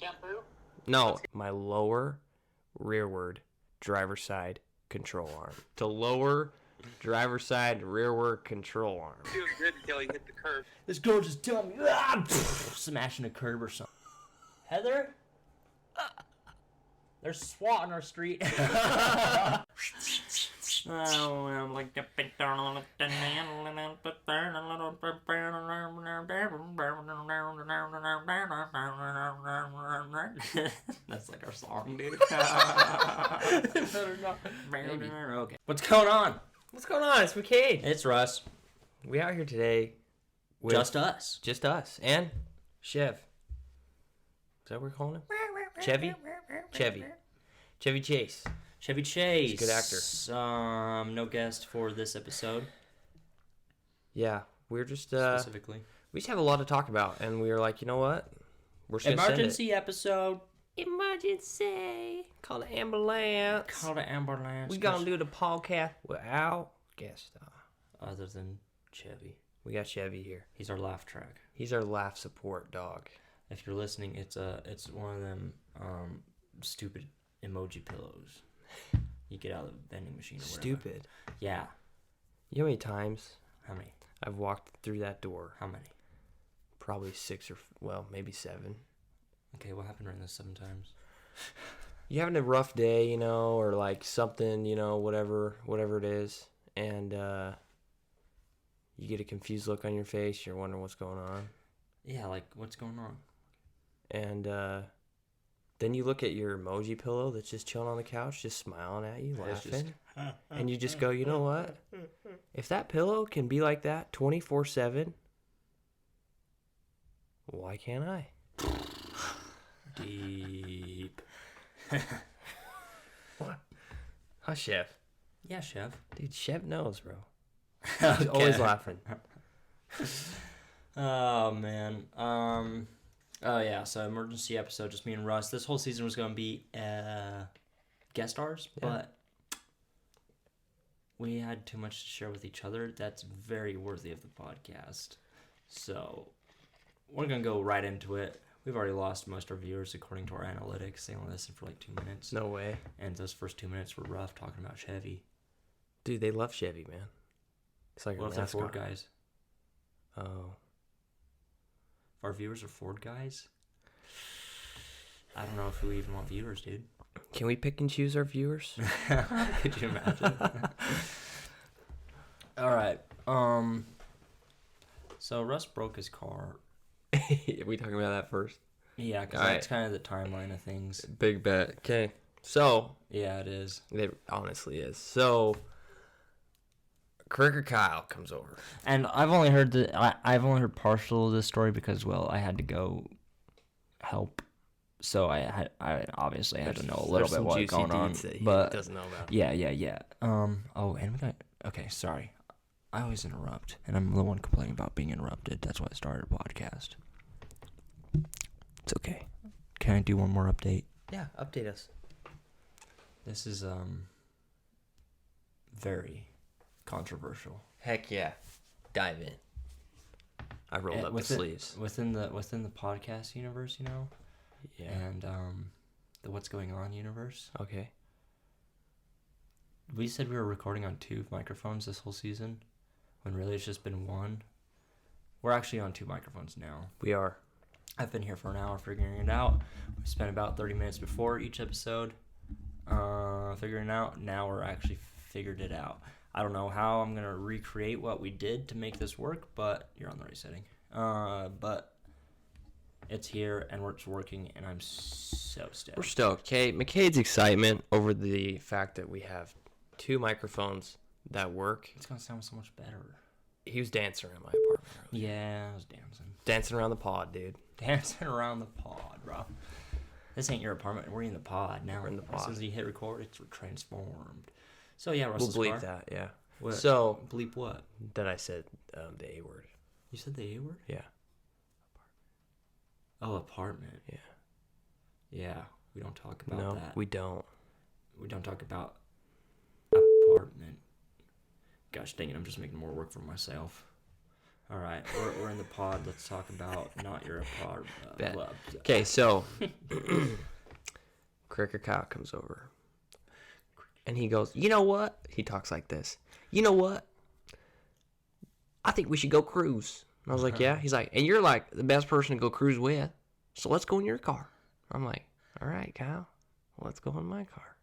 shampoo? No, my lower rearward driver's side control arm. The lower driver's side rearward control arm. It feels good until you hit the curb. This girl just telling me, smashing a curb or something. Heather? There's SWAT on our street. Oh, I'm like that's like our song, dude. Okay. What's going on? What's going on? It's McKade. It's Russ. We out here today with Just us. Just us. And Chev. Is that what we're calling him? Chevy? Chevy Chase. Chevy Chase. He's a good actor. No guest for this episode. Yeah, we're just Specifically. we just have a lot to talk about, and we were like, you know what? We're just gonna send Emergency episode. Emergency. Call the ambulance. Call the ambulance. We gonna do the podcast without guest star. Other than Chevy. We got Chevy here. He's our laugh track. He's our laugh support dog. If you're listening, it's one of them stupid emoji pillows you get out of the vending machine or whatever. Stupid. Yeah. You know how many times How many? I've walked through that door? How many? Probably 6 or, well, maybe 7. Okay, what happened during those 7 times? You having a rough day, you know, or like something, you know, whatever it is, and you get a confused look on your face. You're wondering what's going on. Yeah, like, what's going on? And then you look at your emoji pillow that's just chilling on the couch, just smiling at you, laughing. And you just go, you know what? If that pillow can be like that 24/7, why can't I? Deep. What? Huh, Chef? Yeah, Chev. Dude, Chef knows, bro. Okay. He's always laughing. Oh, man. Oh, yeah, so emergency episode, just me and Russ. This whole season was going to be guest stars, but we had too much to share with each other. That's very worthy of the podcast. So we're going to go right into it. We've already lost most of our viewers according to our analytics. They only listened for like 2 minutes. No way. And those first 2 minutes were rough talking about Chevy. Dude, they love Chevy, man. It's like What a if they're mascot. Ford guys? Oh. If our viewers are Ford guys? I don't know if we even want viewers, dude. Can we pick and choose our viewers? Could you imagine? All right. So Russ broke his car. Are we talking about that first? Yeah, because All that's kind of the timeline of things. Big bet. Okay. So, Yeah, it is. it honestly is. So, Cricker Kyle comes over. And I've only heard I've only heard partial of this story because, well, I had to go help. So I obviously had to know a little bit what's going on. That he But doesn't know about. yeah. Oh, and we got. Okay, sorry. I always interrupt, and I'm the one complaining about being interrupted. That's why I started a podcast. It's okay. Can I do one more update? Yeah, update us. This is very controversial. Heck yeah. Dive in. I rolled up the sleeves. Within the podcast universe, you know? Yeah. And the What's Going On universe. Okay. We said we were recording on 2 microphones this whole season, when really it's just been 1. We're actually on 2 microphones now. We are. I've been here for an hour figuring it out. We spent about 30 minutes before each episode figuring it out. Now we're actually figured it out. I don't know how I'm going to recreate what we did to make this work, but you're on the right setting. But it's here, and it's working, and I'm so stoked. We're stoked. Okay, McKade's excitement over the fact that we have 2 microphones that work. It's going to sound so much better. He was dancing around my apartment earlier. Yeah, I was dancing. Dancing around the pod, dude. Dancing around the pod, bro. This ain't your apartment. We're in the pod now. We're in the pod. As soon as you hit record, it's transformed. So, yeah, We'll Russell's bleep car. that, yeah. What? So, Bleep what? that I said the A word. You said the A word? Yeah. Oh, apartment. Yeah. Yeah, we don't talk about No, that. we don't. We don't talk about apartment. Gosh dang it, I'm just making more work for myself. All right, we're in the pod. Let's talk about not your pod. Okay, so Cricker Kyle comes over, and he goes, "You know what?" He talks like this. "You know what? I think we should go cruise." And I was like, "Yeah." He's like, "And you're like the best person to go cruise with, so let's go in your car." I'm like, "All right, Kyle, let's go in my car."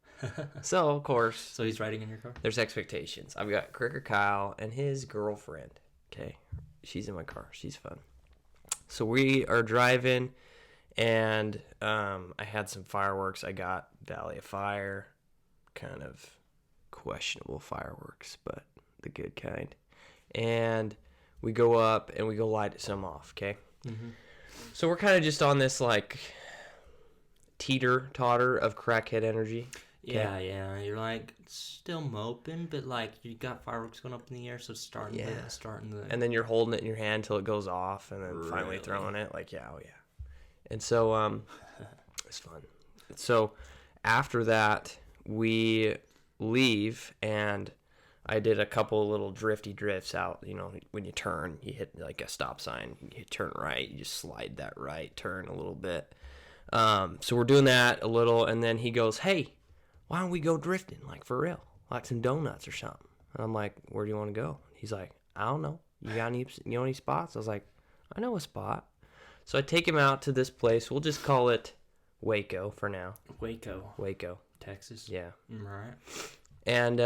So of course, So he's riding in your car? there's expectations. I've got Cricker Kyle and his girlfriend. Okay, she's in my car. She's fun. So we are driving, and I had some fireworks. I got Valley of Fire, kind of questionable fireworks, but the good kind. And we go up and we go light some off, okay? Mm-hmm. So we're kind of just on this, like, teeter-totter of crackhead energy. Yeah, yeah. You're like still moping, but like you got fireworks going up in the air, so it's starting the. And then you're holding it in your hand till it goes off, and then finally throwing it. Like, yeah, oh yeah. And so it's fun. So after that, we leave, and I did a couple little drifty drifts out. You know, when you turn, you hit like a stop sign. You turn right, you just slide that right turn a little bit. So we're doing that a little, and then he goes, "Hey, why don't we go drifting, like for real, like some donuts or something?" And I'm like, "Where do you want to go?" He's like, "I don't know. You got any? You know any spots?" I was like, "I know a spot." So I take him out to this place. We'll just call it Waco for now. Waco, Texas. yeah. Right. And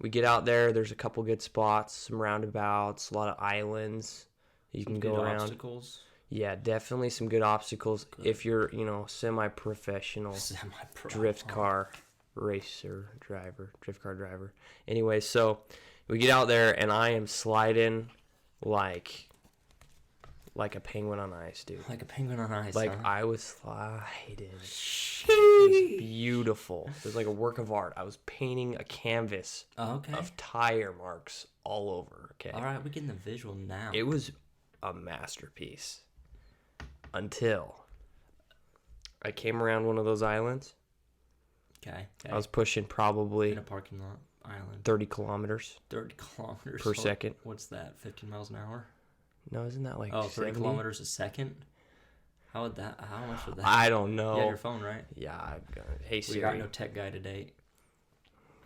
we get out there. There's a couple good spots, some roundabouts, a lot of islands you can go around. Obstacles. Yeah, definitely some good obstacles if you're, semi-professional drift car driver. Anyway, so we get out there, and I am sliding like a penguin on ice, dude. Like a penguin on ice. Like, huh? I was sliding. It was beautiful. It was like a work of art. I was painting a canvas of tire marks all over. Okay. All right, we're getting the visual now. It was a masterpiece. Until I came around one of those islands. Okay. I was pushing probably in a parking lot island. 30 kilometers. 30 kilometers per second. What's that? 15 miles an hour? No, isn't that like 30 70? kilometers a second? How much would that? I don't know. You have your phone, right? Yeah, I've got it. Hey Siri. We got no tech guy today.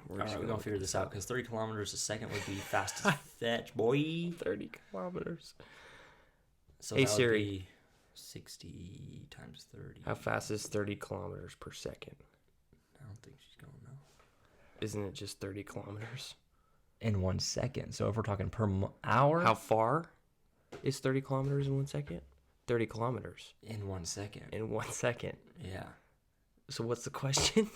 All right, we're gonna figure this out because 30 kilometers a second would be fast as fetch, boy. 30 kilometers. So hey that would Siri. be 60 times 30. How fast is 30 kilometers per second? I don't think she's going now. Isn't it just 30 kilometers? In 1 second. So if we're talking per hour. How far is 30 kilometers in 1 second? 30 kilometers. In 1 second. In 1 second. Yeah. So what's the question?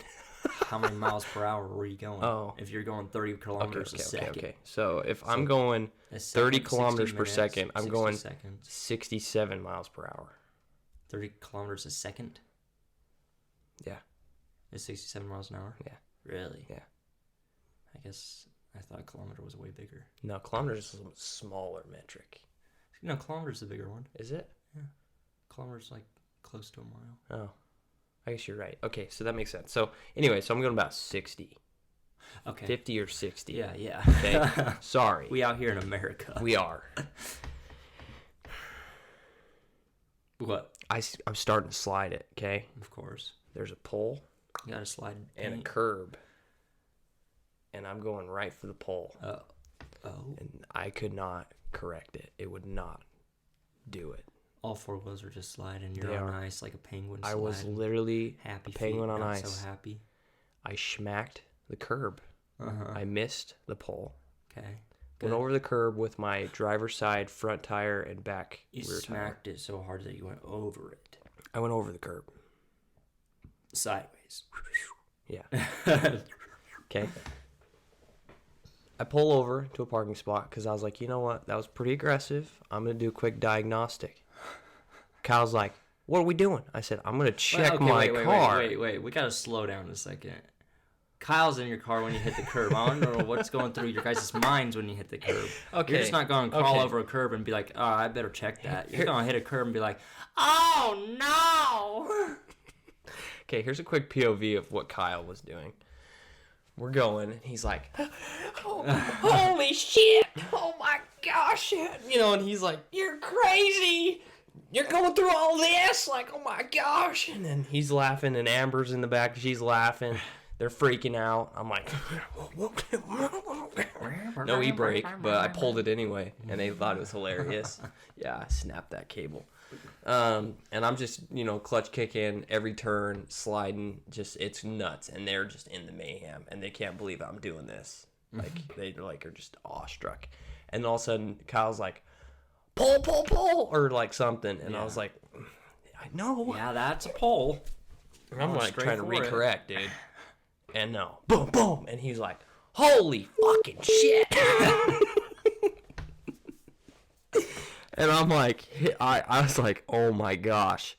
How many miles per hour were you going? Oh. If you're going 30 kilometers a second. Okay. So if I'm going 30 kilometers per second, I'm going seconds. 67 miles per hour. 30 kilometers a second? Yeah. Is 67 miles an hour? Yeah. Really? Yeah. I guess I thought kilometer was way bigger. No, kilometers is a smaller metric. No, kilometer's the bigger one. Is it? Yeah. Kilometer's like close to a mile. Oh. I guess you're right. Okay, so that makes sense. So anyway, I'm going about 60. Okay. 50 or 60. Yeah. Okay. Sorry. We out here in America. We are. What? I'm starting to slide it, okay? Of course. There's a pole. You gotta slide and a curb. And I'm going right for the pole. Oh. And I could not correct it. It would not do it. All four wheels are just sliding. You're on ice like a penguin sliding. I was literally happy a penguin feet, on not ice. So happy. I smacked the curb. I missed the pole. Okay. Went over the curb with my driver's side front tire and back rear tire. You smacked it so hard that you went over it. I went over the curb. Sideways. Yeah. Okay. I pull over to a parking spot because I was like, you know what? That was pretty aggressive. I'm going to do a quick diagnostic. Kyle's like, what are we doing? I said, I'm going to check my car. Wait. We got to slow down a second. Kyle's in your car when you hit the curb. I don't know what's going through your guys' minds when you hit the curb. Okay. You're just not going to crawl over a curb and be like, oh, I better check that. You're going to hit a curb and be like, oh, no. Okay, here's a quick POV of what Kyle was doing. We're going, and he's like, oh, holy shit. Oh, my gosh, you know, and he's like, you're crazy. You're going through all this. Like, oh my gosh. And then he's laughing, and Amber's in the back. She's laughing. They're freaking out. I'm like, no e-brake, but I pulled it anyway, and they thought it was hilarious. Yeah, I snapped that cable. And I'm just, you know, clutch kicking every turn, sliding, just, it's nuts. And they're just in the mayhem, and they can't believe I'm doing this. Like, they like are just awestruck. And all of a sudden, Kyle's like, pull, or like something. And I was like, I know. Yeah, that's a pull. And I'm like trying to recorrect, dude. And no, boom, and he's like, holy fucking shit. And I'm like, I was like, oh my gosh.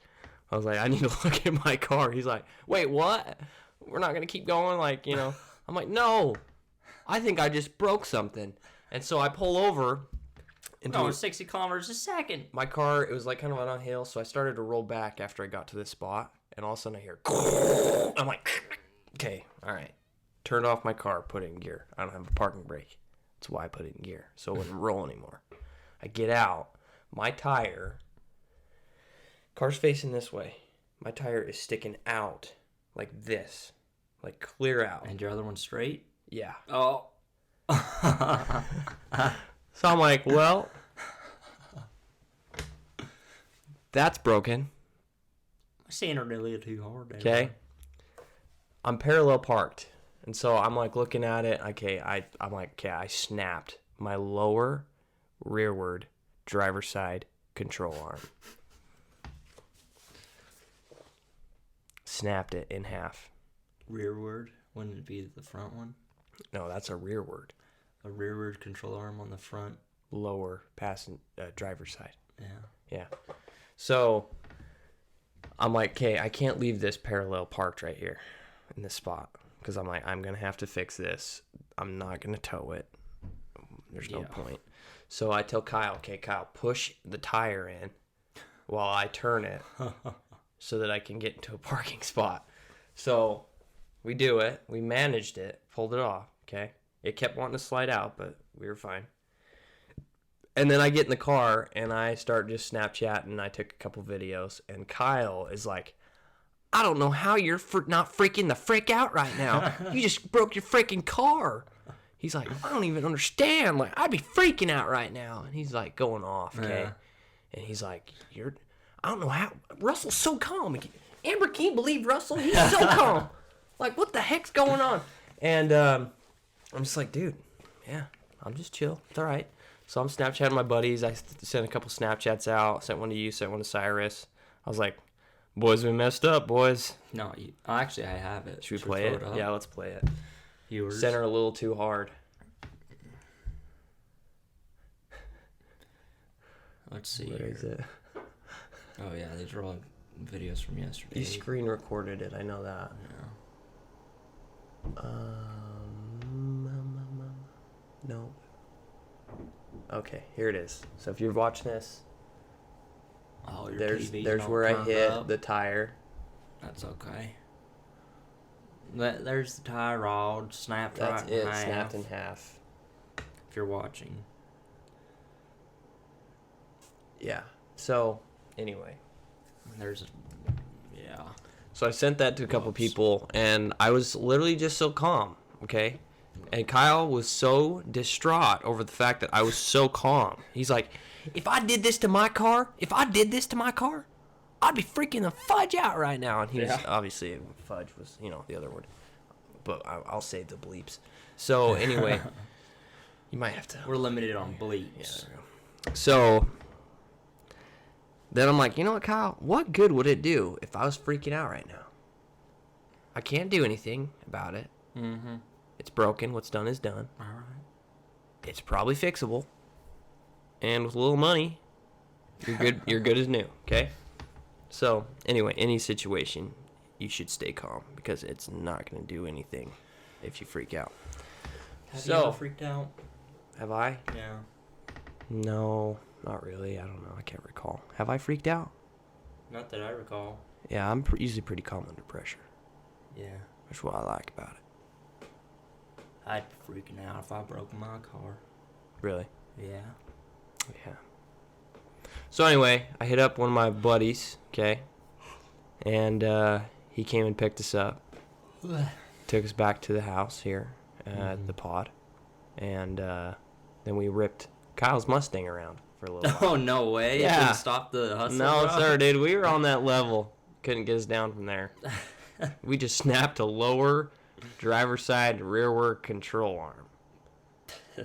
I was like, I need to look at my car. He's like, wait, what? We're not going to keep going? Like, you know, I'm like, no, I think I just broke something. And so I pull over. Into 60 kilometers a second. My car, it was like kind of on a hill, so I started to roll back after I got to this spot. And all of a sudden I hear, I'm like, okay, all right. Turned off my car, put it in gear. I don't have a parking brake. That's why I put it in gear, so it wouldn't roll anymore. I get out. My tire, car's facing this way. My tire is sticking out like this, like clear out. And your other one's straight? Yeah. Oh. So I'm like, well, that's broken. I seen her a little too hard there. Okay. I'm parallel parked. And so I'm like looking at it. Okay, I'm like, okay, I snapped my lower rearward driver's side control arm. Snapped it in half. Rearward? Wouldn't it be the front one? No, that's a rearward. A rearward control arm on the front? Lower driver's side. Yeah. Yeah. So I'm like, okay, I can't leave this parallel parked right here in this spot. Because I'm like, I'm going to have to fix this. I'm not going to tow it. There's no point. So I tell Kyle, okay, Kyle, push the tire in while I turn it so that I can get into a parking spot. So we do it. We managed it. Pulled it off, okay? It kept wanting to slide out, but we were fine. And then I get in the car, and I start just Snapchatting. I took a couple videos, and Kyle is like, I don't know how you're not freaking the frick out right now. You just broke your freaking car. He's like, I don't even understand. Like, I'd be freaking out right now. And he's like going off, okay? Yeah. And he's like, I don't know how. Russell's so calm. Amber, can you believe Russell? He's so calm. Like, what the heck's going on? And I'm just like, dude, yeah, I'm just chill. It's all right. So I'm Snapchatting my buddies. I sent a couple Snapchats out. Sent one to you, sent one to Cyrus. I was like, boys, we messed up, boys. No, actually, I have it. Should we play it? Yeah, let's play it. Viewers. Sent her a little too hard. Let's see. What is it? Oh, yeah, these are all videos from yesterday. You screen recorded it. I know that. Yeah. No. Okay, here it is. So if you're watching this, there's where I hit the tire. That's okay. There's the tie rod snapped That's right it, in half. snapped in half. If you're watching. Yeah. So, anyway. Yeah. So I sent that to a couple people, and I was literally just so calm, okay? And Kyle was so distraught over the fact that I was so calm. He's like, if I did this to my car, I'd be freaking the fudge out right now. And he was, obviously, fudge was, the other word. But I'll save the bleeps. So, anyway, you might have to. We're limited on bleeps. Yeah, so, then I'm like, you know what, Kyle? What good would it do if I was freaking out right now? I can't do anything about it. Mm-hmm. It's broken. What's done is done. All right. It's probably fixable. And with a little money, you're good. You're good as new. Okay. So anyway, any situation, you should stay calm because it's not going to do anything if you freak out. Have you ever freaked out? Have I? Yeah. No, not really. I don't know. I can't recall. Have I freaked out? Not that I recall. Yeah, I'm usually pretty calm under pressure. Yeah. That's what I like about it. I'd be freaking out if I broke my car. Really? Yeah. Yeah. So anyway, I hit up one of my buddies, okay? And he came and picked us up. Took us back to the house here at the pod. And then we ripped Kyle's Mustang around for a little while. Oh, no way. Yeah. Couldn't stop the hustle, No, bro? sir, dude. We were on that level. Couldn't get us down from there. We just snapped a lower driver's side rearward control arm.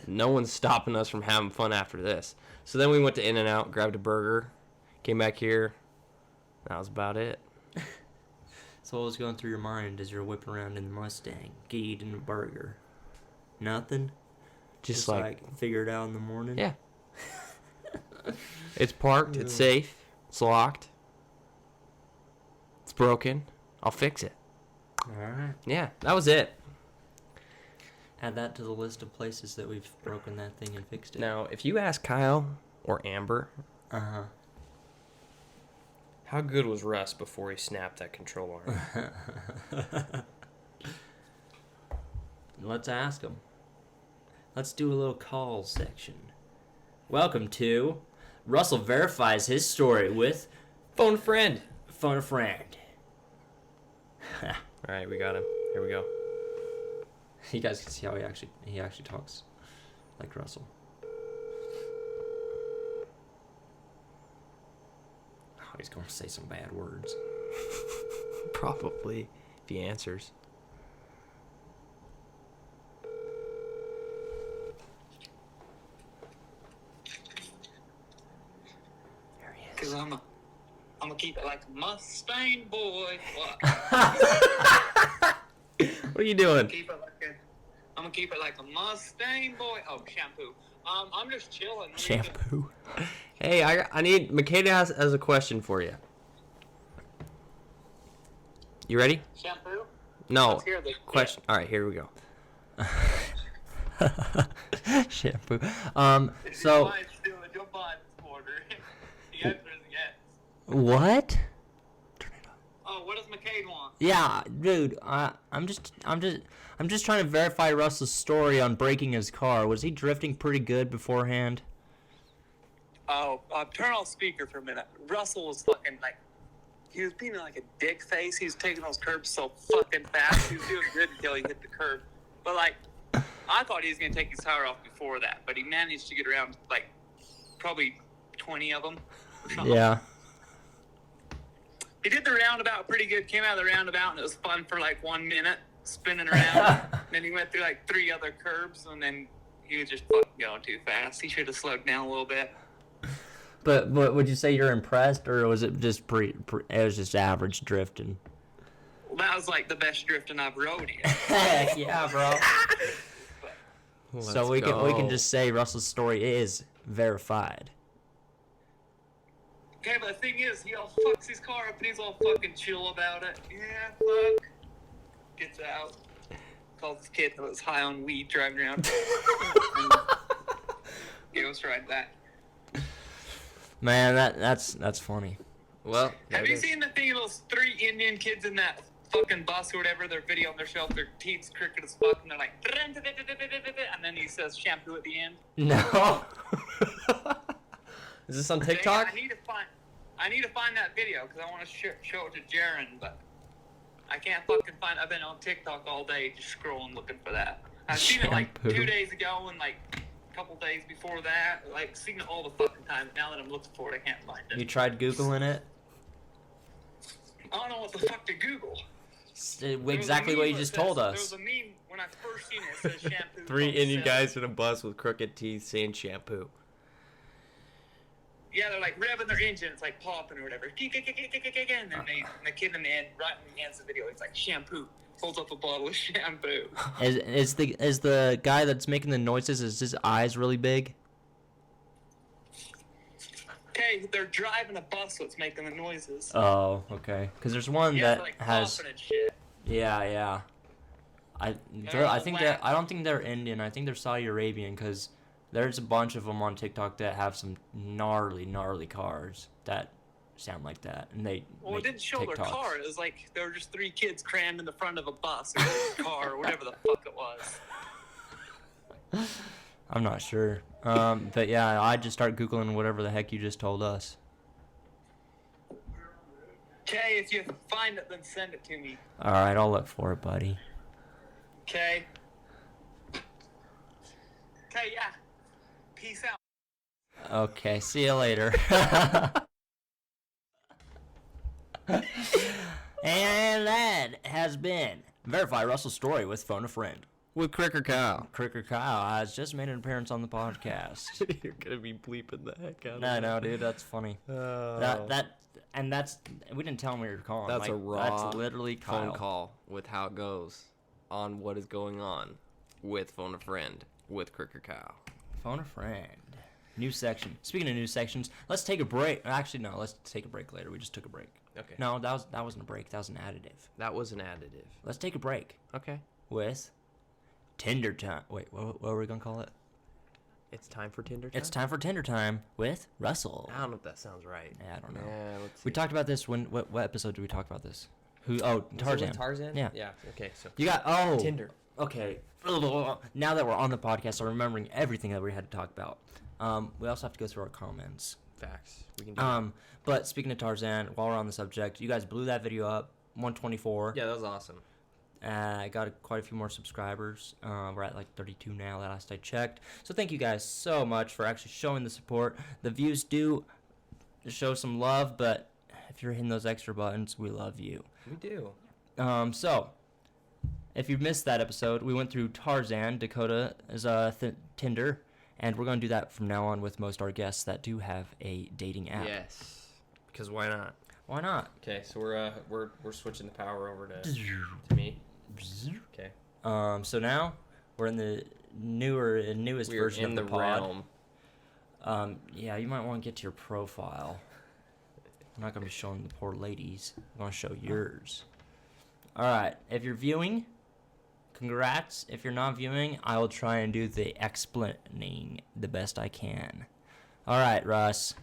No one's stopping us from having fun after this. So then we went to In-N-Out, grabbed a burger, came back here. That was about it. So what was going through your mind as you're whipping around in the Mustang, eating a burger? Nothing? Just like figure it out in the morning? Yeah. It's parked. It's safe. It's locked. It's broken. I'll fix it. Alright. Yeah, that was it. Add that to the list of places that we've broken that thing and fixed it. Now, if you ask Kyle or Amber, Uh-huh. how good was Russ before he snapped that control arm? Let's ask them. Let's do a little call section. Welcome to Russell verifies his story with Phone a friend. Phone a Friend. All right, we got him. Here we go. You guys can see how he actually talks like Russell. Oh, he's going to say some bad words. Probably, if he answers. There he Cause is. I'm gonna keep it like a Mustang boy. What? What are you doing? I'm gonna keep it like a Mustang boy. Oh, shampoo. I'm just chilling. Shampoo. Hey, I need... McKade has a question for you. You ready? Shampoo? No. Let's hear the Question. All right, here we go. Shampoo. If So your wife's doing your butt order, the answer is yes. what? Oh, what does McKade want? Yeah, dude. I'm just trying to verify Russell's story on breaking his car. Was he drifting pretty good beforehand? Oh, turn off speaker for a minute. Russell was fucking like, he was being like a dick face. He was taking those curbs so fucking fast. He was doing good until he hit the curb. But like, I thought he was gonna take his tire off before that, but he managed to get around like probably 20 of them. Or something. Yeah. He did the roundabout pretty good. Came out of the roundabout and it was fun for like 1 minute, spinning around. Then he went through like 3 other curbs and then he was just fucking going too fast. He should have slowed down a little bit. But would you say you're impressed, or was it just it was just average drifting? Well, that was like the best drifting I've rode in. Heck yeah, bro. So we can just say Russell's story is verified. Okay, but the thing is, he all fucks his car up and he's all fucking chill about it. Yeah, fuck. Gets out. Calls his kid that was high on weed driving around. Goes right back. Man, that's funny. Well, Have you seen the thing of those 3 Indian kids in that fucking bus or whatever? Their video on their shelf, their teeth's crooked as fuck, and they're like, and then he says shampoo at the end. No. Is this on TikTok? I need to find that video because I want to show it to Jaron, but I can't fucking find. I've been on TikTok all day just scrolling looking for that. I've seen it like Shampoo. 2 days ago and like a couple days before that. Like seen it all the fucking time. Now that I'm looking for it, I can't find it. You tried Googling it? I don't know what the fuck to Google. Exactly what you just told There us. was a meme when I first seen it. It says shampoo. 3 Indian guys in a bus with crooked teeth saying shampoo. Yeah, they're like revving their engine. It's like popping or whatever. And then the kid in the end, right in the end of the video, he's like shampoo. Holds up a bottle of shampoo. Is the guy that's making the noises, is his eyes really big? Okay, they're driving a bus that's making the noises. Oh, okay. Because there's one Yeah, that like has. popping and shit. Yeah. I all think whack. I don't think they're Indian. I think they're Saudi Arabian, because there's a bunch of them on TikTok that have some gnarly cars that sound like that, and they Well, make it didn't show their TikToks. car. It was like there were just 3 kids crammed in the front of a bus or a car or whatever the fuck it was. I'm not sure. But yeah, I just start Googling whatever the heck you just told us. Okay, if you find it, then send it to me. All right, I'll look for it, buddy. Okay. Okay, yeah. Peace out. Okay, see you later. And that has been Verify Russell's Story with Phone a Friend. With Cricker Kyle. Cricker Kyle has just made an appearance on the podcast. You're gonna be bleeping the heck out of I it. know, dude. That's funny. We didn't tell him we were calling. That's a raw That's literally Kyle. phone call with how it goes on what is going on with Phone a Friend with Cricker Kyle. Phone a Friend. New section. Speaking of new sections, let's take a break. Actually, no. Let's take a break later. We just took a break. Okay. No, that wasn't a break. That was an additive. That was an additive. Let's take a break Okay. with Tinder time. Wait, what were we gonna call it? It's time for Tinder time? It's time for Tinder time with Russell. I don't know if that sounds right. Yeah, I don't know. Yeah, let's see. We talked about this when. What episode did we talk about this? Was Tarzan. it with Tarzan? Yeah. Yeah. Okay. So You got Tinder. Okay. Now that we're on the podcast, I'm remembering everything that we had to talk about. We also have to go through our comments. Facts. We can do that. But speaking of Tarzan, while we're on the subject, you guys blew that video up, 124. Yeah, that was awesome. I got quite a few more subscribers. We're at like 32 now, last I checked. So thank you guys so much for actually showing the support. The views do show some love, but if you're hitting those extra buttons, we love you. We do. So if you missed that episode, we went through Tarzan, Dakota is Tinder, and we're going to do that from now on with most of our guests that do have a dating app. Yes. Because why not? Why not? Okay, so we're switching the power over to me. Okay. So now we're in the newest We're version in of the pod. realm. Yeah, you might want to get to your profile. I'm not going to be showing the poor ladies. I'm going to show yours. All right. If you're viewing, congrats. If you're not viewing, I will try and do the explaining the best I can. All right, Russ.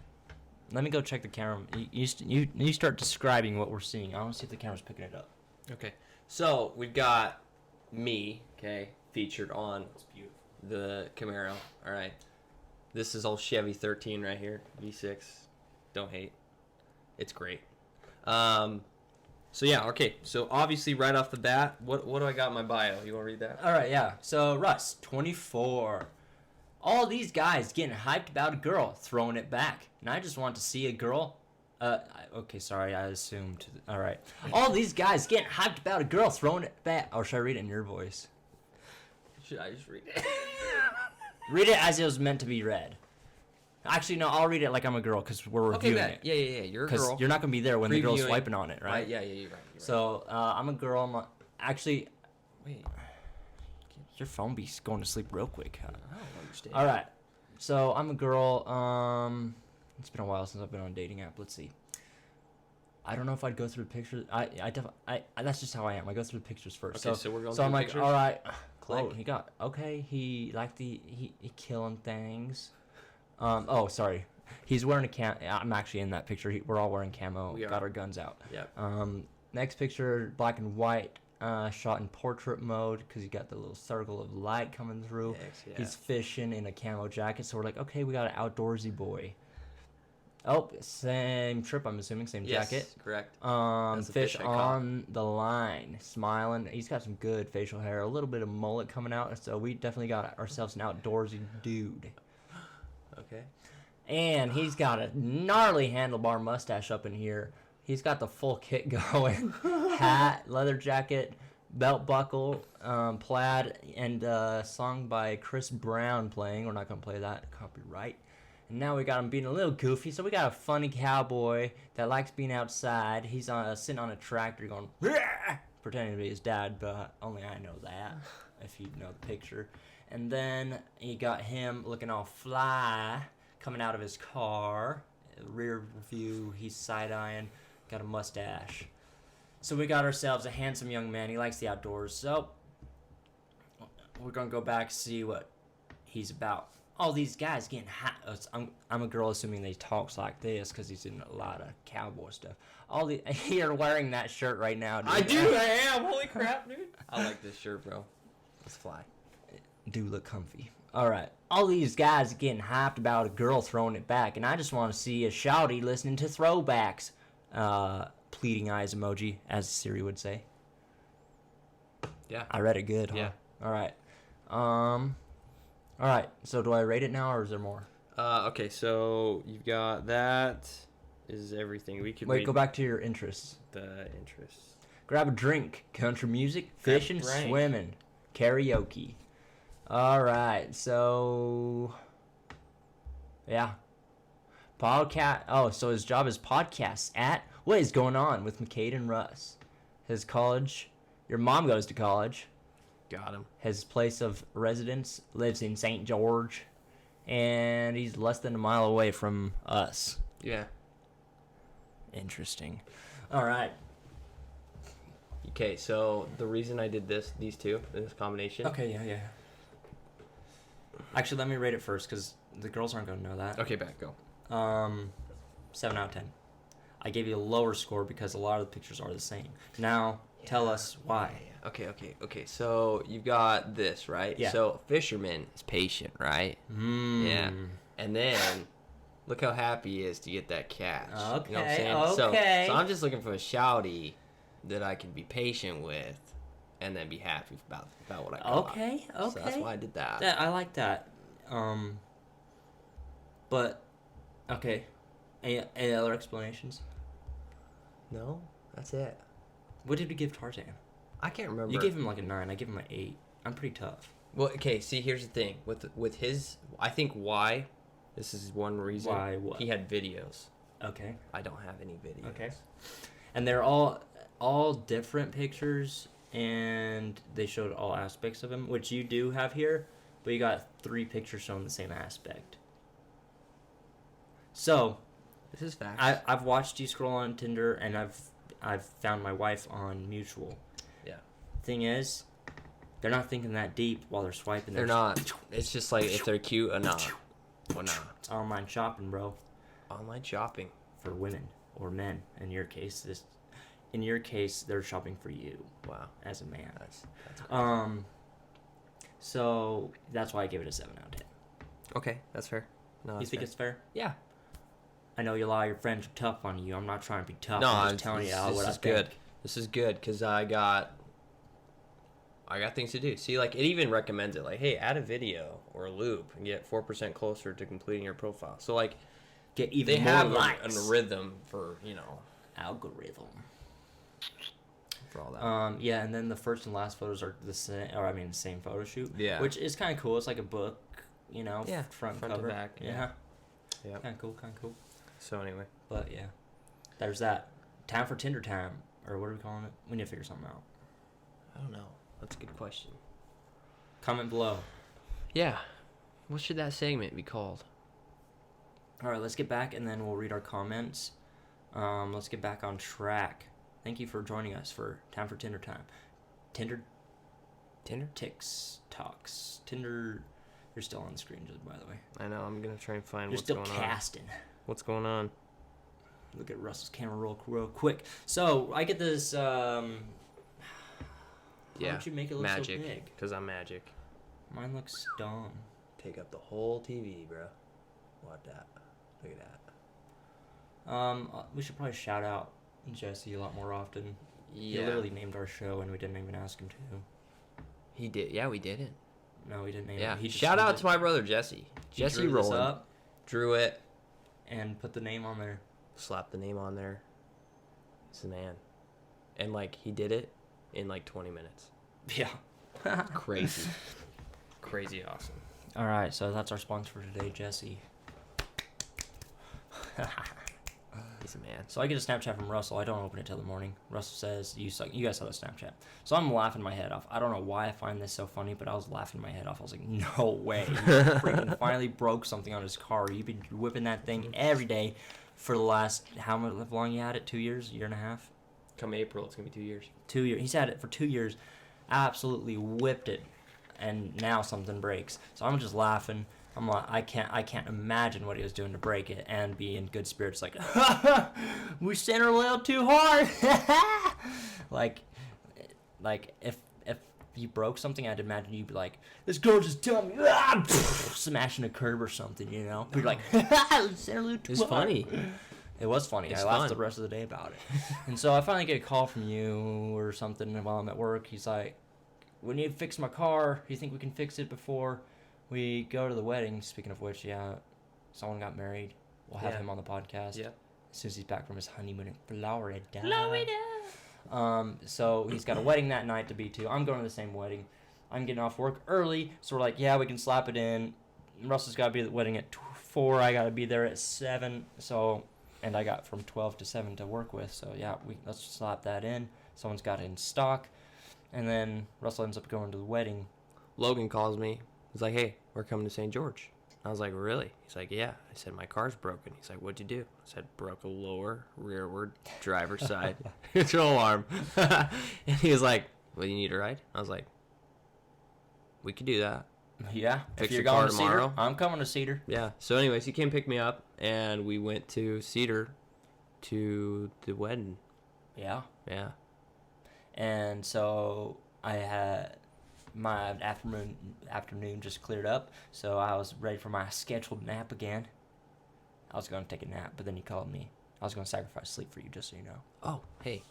Let me go check the camera. You start describing what we're seeing. I want to see if the camera's picking it up. Okay. So we've got me, okay, featured on the Camaro. All right. This is old Chevy 13 right here, V6. Don't hate. It's great. So yeah, okay. So obviously, right off the bat, what do I got in my bio? You want to read that? All right, yeah. So Russ, 24. All these guys getting hyped about a girl, throwing it back, and I just want to see a girl. Okay, sorry, I assumed. All right. All these guys getting hyped about a girl, throwing it back. Or should I read it in your voice? Should I just read it? Read it as it was meant to be read. Actually, no, I'll read it like I'm a girl because we're reviewing it. Yeah. You're a Because girl. you're not gonna be there when the girl's Previewing. swiping on it, right? Yeah, you're right. So I'm a girl. Actually, Wait, your phone be going to sleep real quick. I don't understand. All right. So I'm a girl. It's been a while since I've been on a dating app. Let's see. I don't know if I'd go through pictures. I that's just how I am. I go through the pictures first. Okay, so we're going So I'm through like, pictures? all right. Click. Oh, he got okay. He liked he killing things. Oh, sorry. He's wearing a cam. I'm actually in that picture. We're all wearing camo. We are. Got our guns out. Yep. Next picture, black and white. Shot in portrait mode because you got the little circle of light coming through. Yes, yeah. He's fishing in a camo jacket, so we're like, okay, we got an outdoorsy boy. Oh, same trip, I'm assuming, same jacket. Yes, correct. Fish That's the fish I caught. on the line, smiling. He's got some good facial hair, a little bit of mullet coming out, so we definitely got ourselves an outdoorsy dude. Okay. And he's got a gnarly handlebar mustache up in here. He's got the full kit going. Hat, leather jacket, belt buckle, plaid, and a song by Chris Brown playing. We're not going to play that. Copyright. And now we got him being a little goofy. So we got a funny cowboy that likes being outside. He's sitting on a tractor going, "Rah!" pretending to be his dad, but only I know that, if you know the picture. And then you got him looking all fly, coming out of his car. Rear view, he's side-eyeing. Got a mustache. So we got ourselves a handsome young man. He likes the outdoors. So we're going to go back and see what he's about. All these guys getting hot. I'm a girl assuming they talks like this because he's in a lot of cowboy stuff. You're wearing that shirt right now, dude. I am. Holy crap, dude. I like this shirt, bro. Let's fly. Do look comfy. All right. All these guys are getting hyped about a girl throwing it back, and I just want to see a shouty listening to throwbacks. Pleading eyes emoji, as Siri would say. Yeah. I read it good, huh? Yeah. All right. All right. So do I rate it now, or is there more? Okay, so you've got that. Is everything we could Wait, go back to your interests. The interests. Grab a drink, country music, fishing, swimming, karaoke. All right, so yeah, podcast. Oh, so his job is podcasts at What Is Going On with McKade and Russ. His college, your mom goes to college. Got him. His place of residence lives in St. George, and he's less than a mile away from us. Yeah. Interesting. All right. Okay, so the reason I did this combination. Okay, yeah. Actually, let me rate it first, because the girls aren't going to know that. Okay, back, go. 7 out of 10. I gave you a lower score because a lot of the pictures are the same. Now, tell us why. Okay. So you've got this, right? Yeah. So fisherman is patient, right? Yeah. And then look how happy he is to get that catch. Okay, You know what I'm saying? okay. So I'm just looking for a shouty that I can be patient with and then be happy about what I got. Okay. So that's why I did that. I like that. But, okay. Any other explanations? No, that's it. What did we give Tarzan? I can't remember. You gave him like a 9. I gave him an 8. I'm pretty tough. Well, okay. See, here's the thing with his. I think why. This is one reason. Why what? He had videos. Okay. I don't have any videos. Okay. And they're all different pictures, and they showed all aspects of him, which you do have here, but you got 3 pictures showing the same aspect. So, This is facts. I've watched you scroll on Tinder, and I've found my wife on Mutual. Yeah. Thing is, they're not thinking that deep while they're swiping. They're not. It's just like if they're cute or not. Or not. It's online shopping, bro, Online shopping. for women or men. In your case, they're shopping for you. Wow. As a man. That's crazy. So that's why I gave it a 7 out of 10. Okay, that's fair. No, You that's think fair. it's fair? Yeah. I know a lot of your friends are tough on you. I'm not trying to be tough. No, I'm just telling you this what I is think. good. This is good because I got things to do. See, like it even recommends it. Like, hey, add a video or a loop and get 4% closer to completing your profile. So like, Get even they more have likes. a rhythm for Algorithm. for all that. Yeah, and then the first and last photos are the same, the same photo shoot. Yeah. Which is kind of cool. It's like a book, Yeah, front front to cover. back, yeah. Yeah. Kind of cool. So anyway, But yeah, there's that. Time for Tinder time, or what are we calling it? We need to figure something out. I don't know. That's a good question. Comment below. Yeah. What should that segment be called? All right, let's get back, and then we'll read our comments. Let's get back on track. Thank you for joining us for Time for Tinder time. Tinder Ticks Talks. Tinder, you're still on the screen, just by the way. I know. I'm gonna try and find You're what's still going casting. on. What's going on? Look at Russell's camera real quick. So I get this. How Yeah. don't you make it look magic. so big? Because I'm magic. Mine looks dumb. Take up the whole TV, bro. What that? Look at that. We should probably shout out Jesse a lot more often. Yeah. He literally named our show, and we didn't even ask him to. He did. Yeah, we didn't. No, we didn't name Yeah. him. He just Shout drew out it. to my brother Jesse. He Jesse drew this Rowland. up Drew it. and put the name on there. Slapped the name on there. He's the man. And like he did it in like 20 minutes. Yeah. Crazy. Crazy awesome. All right, so that's our sponsor for today, Jesse. He's a man. So I get a Snapchat from Russell. I don't open it till the morning. Russell says, you suck. You guys saw the Snapchat. So I'm laughing my head off. I don't know why I find this so funny, but I was laughing my head off. I was like, no way. He freaking finally broke something on his car. You've been whipping that thing every day for the last, how long you had it? 2 years? Year and a half? Come April, it's going to be 2 years. 2 years. He's had it for 2 years. Absolutely whipped it. And now something breaks. So I'm just laughing. I'm like, I can't imagine what he was doing to break it and be in good spirits. Like, we sent her a little too hard. like if you broke something, I'd imagine you'd be like, this girl just dumped me, ah! Smashing a curb or something, you know? But you're like, It's funny. It was funny. It's I laughed fun. the rest of the day about it. And so I finally get a call from you or something while I'm at work. He's like, we need to fix my car. Do you think we can fix it before we go to the wedding? Speaking of which, yeah, someone got married. We'll have him on the podcast. Yep. As soon as he's back from his honeymoon in Florida. So he's got a wedding that night to be to. I'm going to the same wedding. I'm getting off work early, so we're like, yeah, we can slap it in. Russell's got to be at the wedding at 4. I got to be there at 7. So, and I got from 12 to 7 to work with. So yeah, let's slap that in. Someone's got it in stock, and then Russell ends up going to the wedding. Logan calls me. He's like, hey, we're coming to St. George. I was like, really? He's like, yeah. I said, my car's broken. He's like, what'd you do? I said, broke a lower rearward driver's side control arm. And he was like, well, you need a ride? I was like, we could do that. Yeah. Fix if you're your car going to Cedar, tomorrow. I'm coming to Cedar. Yeah. So anyways, he came pick me up, and we went to Cedar to the wedding. Yeah. Yeah. And so I had my afternoon just cleared up, so I was ready for my scheduled nap again. I was going to take a nap, but then you called me. I was going to sacrifice sleep for you, just so you know. Oh, hey.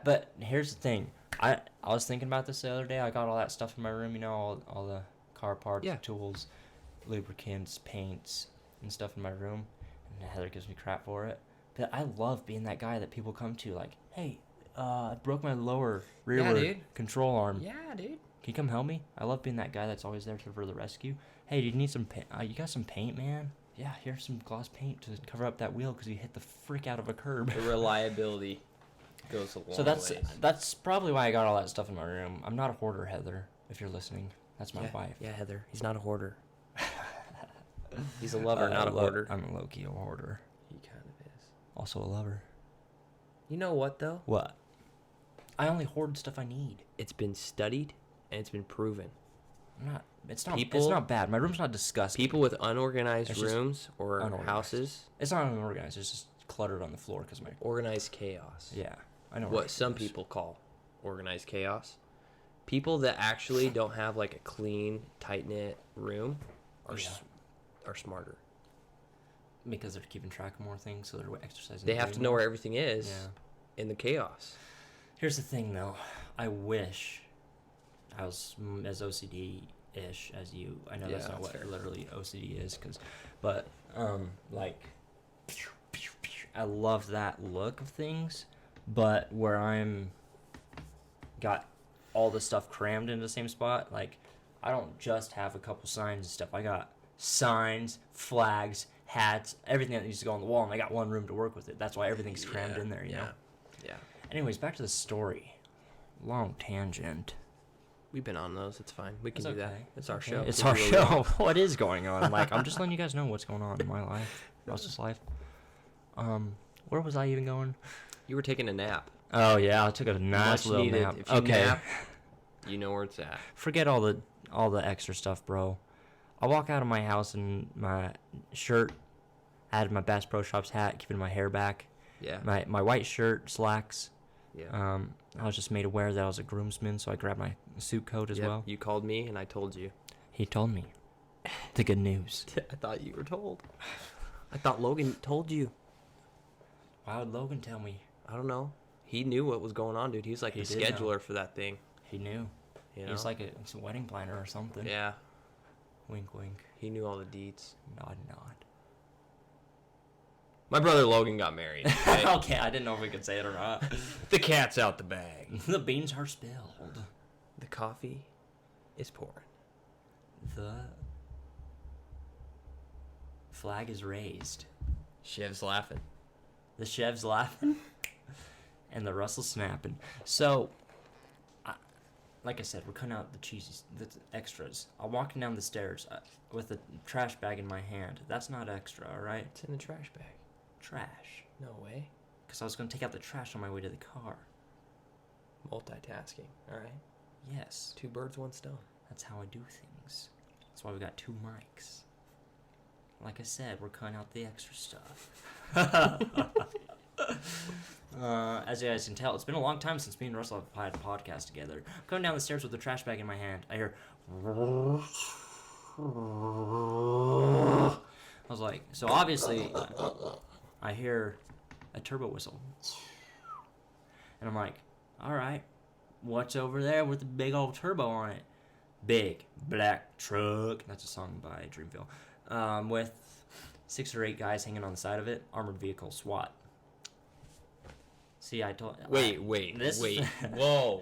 But here's the thing. I was thinking about this the other day. I got all that stuff in my room, you know, all the car parts, tools, lubricants, paints, and stuff in my room. And Heather gives me crap for it. But I love being that guy that people come to, like, hey, I broke my lower rearward control arm. Yeah, dude. Can you come help me? I love being that guy that's always there for the rescue. Hey, do you need some paint? You got some paint, man? Yeah, here's some gloss paint to cover up that wheel because you hit the frick out of a curb. The reliability goes a long So ways. that's probably why I got all that stuff in my room. I'm not a hoarder, Heather, if you're listening. That's my wife. Yeah, Heather. He's not a hoarder. He's a lover, not a hoarder. I'm a low-key a hoarder. He kind of is. Also a lover. You know what, though? What? I only hoard stuff I need. It's been studied, and it's been proven. It's not bad. My room's not disgusting. People with unorganized rooms or houses. It's not unorganized. It's just cluttered on the floor because my organized chaos. Yeah, I know what some people call organized chaos. People that actually don't have like a clean, tight knit room are smarter because they're keeping track of more things, so they're exercising. They have to know where everything is in the chaos. Here's the thing, though. I wish I was as OCD-ish as you. I know that's not what literally OCD is, but like, I love that look of things, but where I'm got all the stuff crammed into the same spot, like, I don't just have a couple signs and stuff. I got signs, flags, hats, everything that needs to go on the wall, and I got one room to work with it. That's why everything's crammed in there, you know? Yeah. Anyways, back to the story. Long tangent. We've been on those. It's fine. We can do that. It's our show. It's our show. What is going on? Like, I'm just letting you guys know what's going on in my life. Russ's life. Where was I even going? You were taking a nap. Oh, yeah. I took a nice little nap. If you nap, you know where it's at. Forget all the extra stuff, bro. I walk out of my house in my shirt. I had my Bass Pro Shops hat, keeping my hair back. Yeah. My white shirt, slacks. Yeah. I was just made aware that I was a groomsman, so I grabbed my suit coat as well. You called me, and I told you. He told me. The good news. I thought you were told. I thought Logan told you. Why would Logan tell me? I don't know. He knew what was going on, dude. He was like the scheduler for that thing. He knew. You know? He's like a wedding planner or something. Yeah. Wink, wink. He knew all the deets. Nod, nod. My brother Logan got married. Okay, okay, I didn't know if we could say it or not. The cat's out the bag. The beans are spilled. The coffee is pouring. The flag is raised. Chev's laughing. The Chev's laughing. And the Russell's snapping. So, like I said, we're cutting out the extras. I'm walking down the stairs with a trash bag in my hand. That's not extra, all right? It's in the trash bag. Trash. No way. Because I was going to take out the trash on my way to the car. Multitasking, all right? Yes. 2 birds, 1 stone. That's how I do things. That's why we got 2 mics. Like I said, we're cutting out the extra stuff. As you guys can tell, it's been a long time since me and Russell have had a podcast together. I'm coming down the stairs with the trash bag in my hand. I hear... I was like, so obviously, I hear a turbo whistle. And I'm like, all right, what's over there with the big old turbo on it? Big black truck. That's a song by Dreamville. With 6 or 8 guys hanging on the side of it. Armored vehicle, SWAT. See, I told... Wait. Whoa.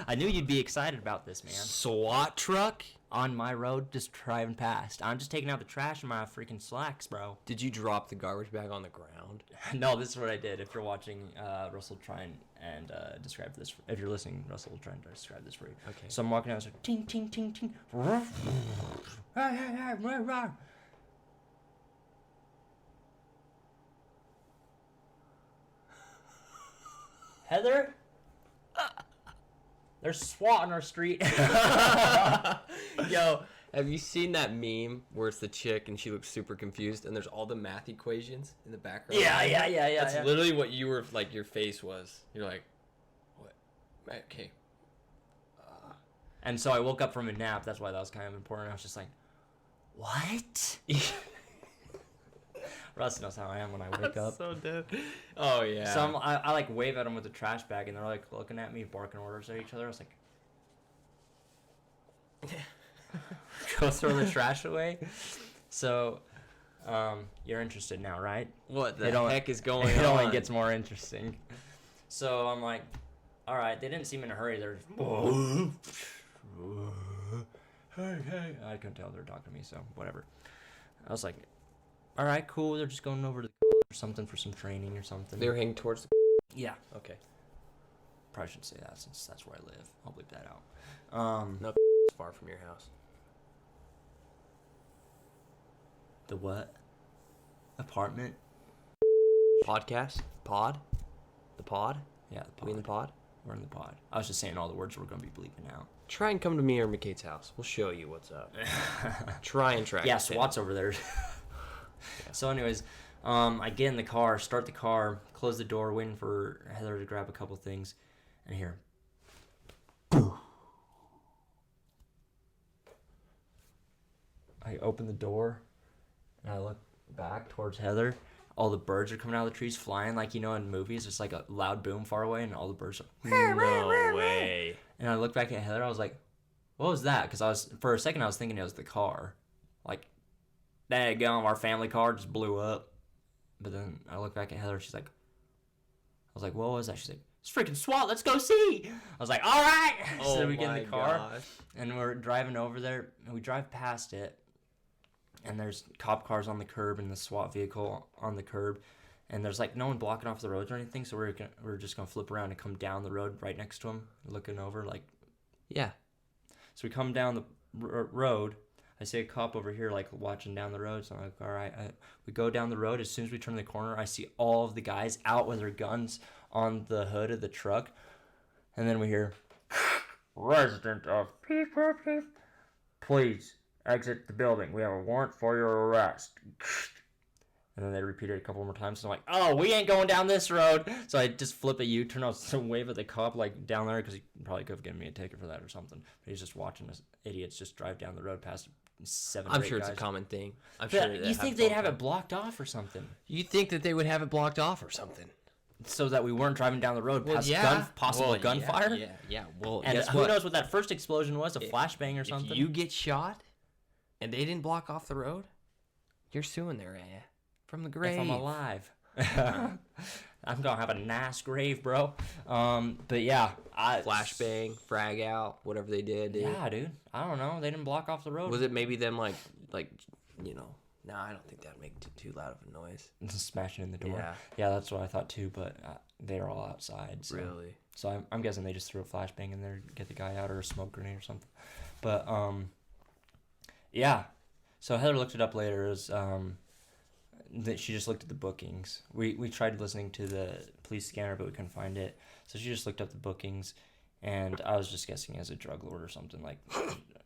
I knew you'd be excited about this, man. SWAT truck? On my road, just driving past. I'm just taking out the trash in my freaking slacks, bro. Did you drop the garbage bag on the ground? No, this is what I did. If you're watching, Russell try and describe this. If you're listening, Russell will try and describe this for you. Okay. So I'm walking down, it's like, ting, ting, ting, ting. Heather? There's SWAT on our street. Yo, have you seen that meme where it's the chick and she looks super confused and there's all the math equations in the background? Yeah. That's literally what you were, like, your face was. You're like, what? Okay. And so I woke up from a nap. That's why that was kind of important. I was just like, what? Russ knows how I am when I wake up. So dead. Oh, yeah. So I like wave at them with the trash bag, and they're like looking at me, barking orders at each other. I was like, go throw the trash away. So, you're interested now, right? What the heck is going on? It only gets more interesting. So I'm like, all right. They didn't seem in a hurry. They're just, hey. I couldn't tell they were talking to me, so whatever. I was like, all right, cool. They're just going over to the college or something for some training or something. They were heading towards the... Yeah. Okay. Probably shouldn't say that since that's where I live. I'll bleep that out. No, it's far from your house. The what? Apartment? Podcast? Pod? The pod? Yeah, the pod. We in the pod? We're in the pod. I was just saying all the words we're going to be bleeping out. Try and come to me or McKade's house. We'll show you what's up. Try and track. Yeah, SWAT's over there. So anyways, I get in the car, start the car, close the door, waiting for Heather to grab a couple things, and hear. I open the door, and I look back towards Heather. All the birds are coming out of the trees, flying like, you know, in movies. It's like a loud boom far away, and all the birds are... No way. And I look back at Heather, I was like, what was that? Because for a second, I was thinking it was the car. Like, daggone, our family car just blew up. But then I look back at Heather, she's like, I was like, what was that? She's like, it's freaking SWAT, let's go see. I was like, all right. So we get in the car, and we're driving over there, and we drive past it, and there's cop cars on the curb and the SWAT vehicle on the curb, and there's like no one blocking off the roads or anything, so we're just gonna flip around and come down the road right next to them, looking over like. Yeah. So we come down the road. I see a cop over here, like, watching down the road. So I'm like, all right. We go down the road. As soon as we turn the corner, I see all of the guys out with their guns on the hood of the truck. And then we hear, resident of beep, beep, beep, please exit the building. We have a warrant for your arrest. And then they repeat it a couple more times. So I'm like, oh, we ain't going down this road. So I just flip a U-turn. I was to wave at the cop, like, down there, because he probably could have given me a ticket for that or something. But he's just watching us idiots just drive down the road past 7 or 8 I'm sure guys. it's a common thing. I'm But sure you think they'd have it blocked off or something? You think that they would have it blocked off or something? So that we weren't driving down the road past possible gunfire? Yeah. Well, And guess who what? knows what that first explosion was? A flashbang or something? If you get shot and they didn't block off the road, you're suing their ass from the grave. If I'm alive. I'm going to have a nice grave, bro. But yeah. Flashbang, frag out, whatever they did. Dude. Yeah, dude. I don't know. They didn't block off the road. Was it maybe them, like you know... No, I don't think that'd make too loud of a noise. Smashing in the door. Yeah, that's what I thought too, but they're all outside. So. Really? So I'm guessing they just threw a flashbang in there to get the guy out, or a smoke grenade or something. But, yeah. So Heather looked it up later. It was, that she just looked at the bookings. We tried listening to the police scanner, but we couldn't find it. So she just looked up the bookings, and I was just guessing as a drug lord or something, like...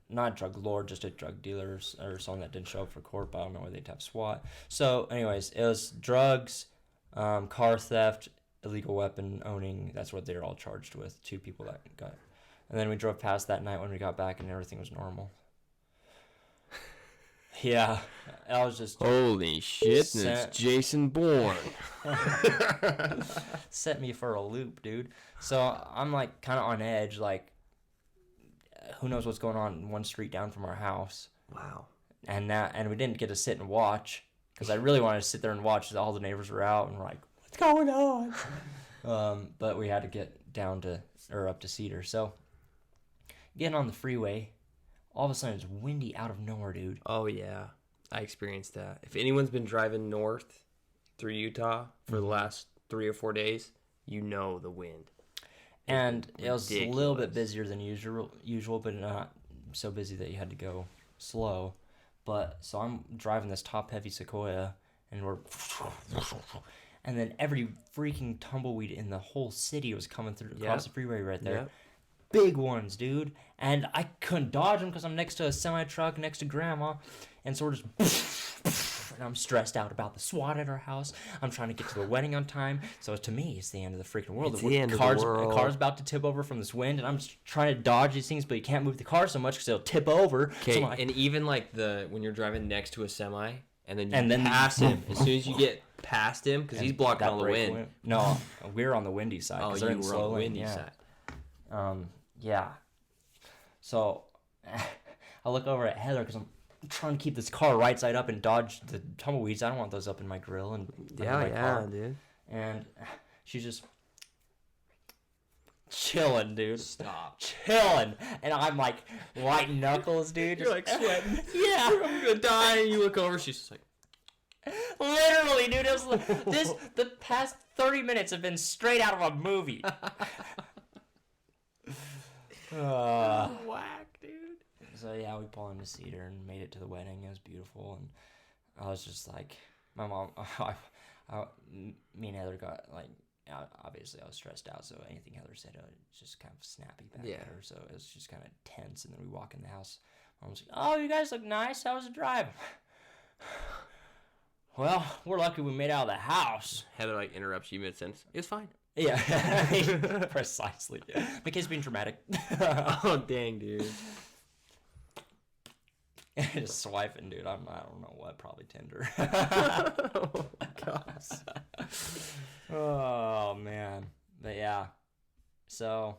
Not a drug lord, just a drug dealer or someone that didn't show up for court, but I don't know where they'd have SWAT. So, anyways, it was drugs, Car theft, illegal weapon owning. That's what they're all charged with. 2 people that got. And then we drove past that night when we got back, and everything was normal. Yeah, I was just Holy shit! It's Jason Bourne. Set me for a loop, dude. So I'm like kind of on edge, like who knows what's going on 1 street down from our house. Wow. And we didn't get to sit and watch because I really wanted to sit there and watch. All the neighbors were out and we're like, what's going on? But we had to get down to or up to Cedar. So getting on the freeway, all of a sudden it's windy out of nowhere, dude. Oh yeah, I experienced that. If anyone's been driving north through Utah for the last 3 or 4 days, you know the wind. And it was a little bit busier than usual, but not so busy that you had to go slow. But so I'm driving this top-heavy Sequoia, and and then every freaking tumbleweed in the whole city was coming through across the freeway right there. Yep. Big ones, dude. And I couldn't dodge them because I'm next to a semi-truck next to Grandma, and so we're just. And I'm stressed out about the SWAT at our house. I'm trying to get to the wedding on time. So to me, it's the end of the freaking world. It's the end of the world. A car's about to tip over from this wind, and I'm just trying to dodge these things, but you can't move the car so much because it'll tip over. Okay, so like, and even like when you're driving next to a semi, and then pass him. As soon as you get past him, because he's blocking all the wind. No, we're on the windy side. Oh, you were on the windy side. Yeah. So I look over at Heather because I'm trying to keep this car right side up and dodge the tumbleweeds. I don't want those up in my grill and my car. Dude. And she's just chilling, dude. Stop. Chilling. And I'm like white knuckles, dude. You're like sweating. Yeah. I'm gonna die. And you look over, she's just like. Literally, dude. It was the past 30 minutes have been straight out of a movie. Whack, dude. So yeah, we pulled into Cedar and made it to the wedding. It was beautiful, and I was just like, my mom, me and Heather got like, obviously I was stressed out, so anything Heather said, it was just kind of snappy back at her. So it was just kind of tense, and then we walk in the house. Mom was like, "Oh, you guys look nice. How was the drive?" Well, we're lucky we made out of the house. Heather like interrupts you mid-sentence. It was fine. Yeah, precisely. McKade's being dramatic. Oh dang, dude. Just swiping, dude. I don't know what, probably Tinder. Oh my gosh. Oh man, but yeah. So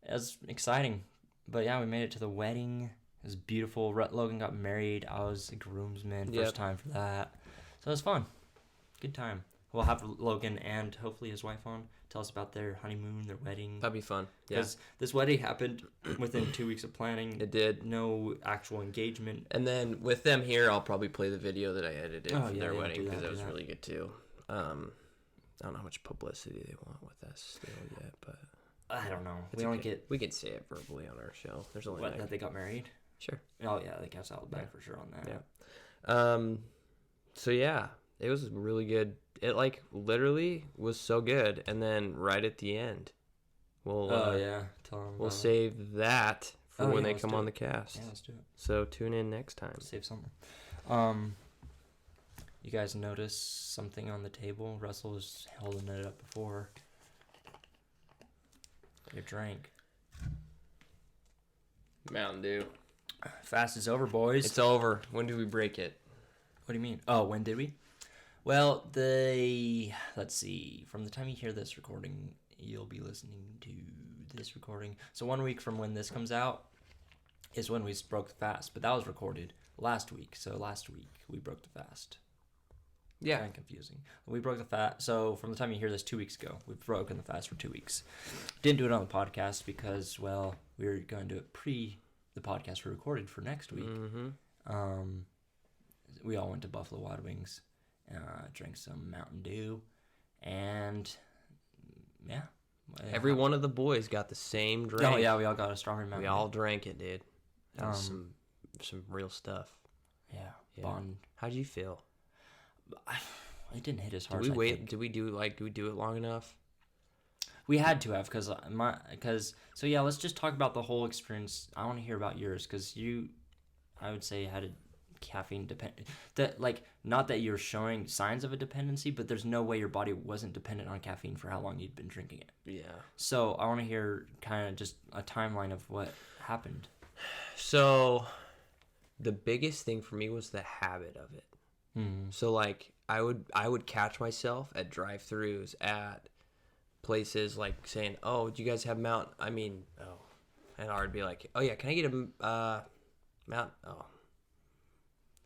it was exciting, but yeah, we made it to the wedding. It was beautiful. Logan got married. I was a groomsman. First time for that, so it was fun. Good time. We'll have Logan and hopefully his wife on. Tell us about their honeymoon, their wedding. That'd be fun. Because this wedding happened within 2 weeks of planning. It did. No actual engagement. And then with them here, I'll probably play the video that I edited for their wedding because it was really good too. I don't know how much publicity they want with us still yet, but I don't know. We can say it verbally on our show. There's only that they got married. Sure. Oh yeah, they got out the back for sure on that. Yeah. So yeah, it was really good. It like literally was so good, and then right at the end, we'll we'll save that for when they come on the cast. Yeah, let's do it. So tune in next time. Save something. You guys notice something on the table? Russell was holding it up before. Your drink. Mountain Dew. Fast is over, boys. It's over. When did we break it? What do you mean? Oh, when did we? Well, let's see. From the time you hear this recording, you'll be listening to this recording. So 1 week from when this comes out is when we broke the fast. But that was recorded last week. So last week we broke the fast. Yeah. Kind of confusing. We broke the fast. So from the time you hear this 2 weeks ago, we've broken the fast for 2 weeks. Didn't do it on the podcast because, well, we were going to do it the podcast we recorded for next week. Mm-hmm. We all went to Buffalo Wild Wings. Drank some Mountain Dew, and yeah. Every one of the boys got the same drink. Oh yeah, we all got a strawberry Mountain Dew. We all drank it, dude. That was some real stuff. Yeah. Bond. How'd you feel? It didn't hit as hard. Did we wait? Did we do it long enough? We had to have because so yeah. Let's just talk about the whole experience. I want to hear about yours because I would say had a caffeine dependent. That like not that you're showing signs of a dependency, but there's no way your body wasn't dependent on caffeine for how long you'd been drinking it. Yeah. So I want to hear kind of just a timeline of what happened. So the biggest thing for me was the habit of it. So like I would catch myself at drive-thrus at places like saying, "Oh, do you guys have and I would be like, "Oh yeah, can I get a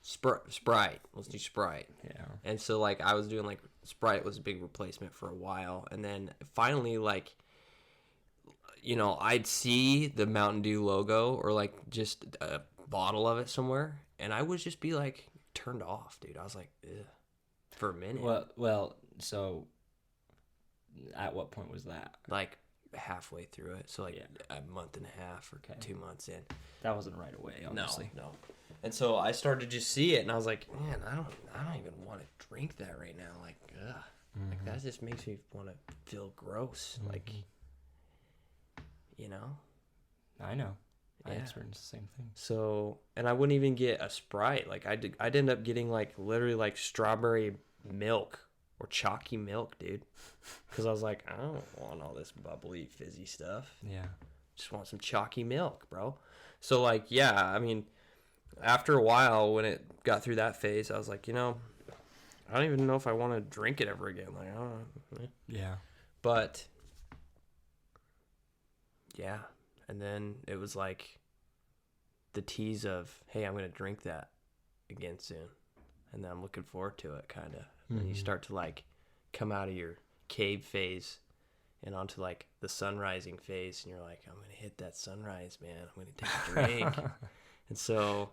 Sprite? Let's do Sprite." Yeah. And so like I was doing like Sprite was a big replacement for a while, and then finally like I'd see the Mountain Dew logo or like just a bottle of it somewhere, and I would just be like turned off, dude. I was like, ugh, for a minute. Well, so at what point was that? Like halfway through it, so like a month and a half or 2 months in. That wasn't right away, obviously. No. And so I started to just see it, and I was like, man, I don't even want to drink that right now. Like, ugh, like that just makes me want to feel gross. Like, I know. I Yeah. experienced the same thing. So, and I wouldn't even get a Sprite. Like I'd end up getting like literally like strawberry milk or chalky milk, dude. Because I was like, I don't want all this bubbly, fizzy stuff. Yeah. Just want some chalky milk, bro. So like, yeah, I mean, after a while when it got through that phase, I was like, I don't even know if I want to drink it ever again. Like, I don't know. Yeah. But yeah. And then it was like the tease of, hey, I'm going to drink that again soon. And then I'm looking forward to it, kind of. And you start to like come out of your cave phase and onto like the sunrising phase. And you're like, I'm going to hit that sunrise, man. I'm going to take a drink. And so,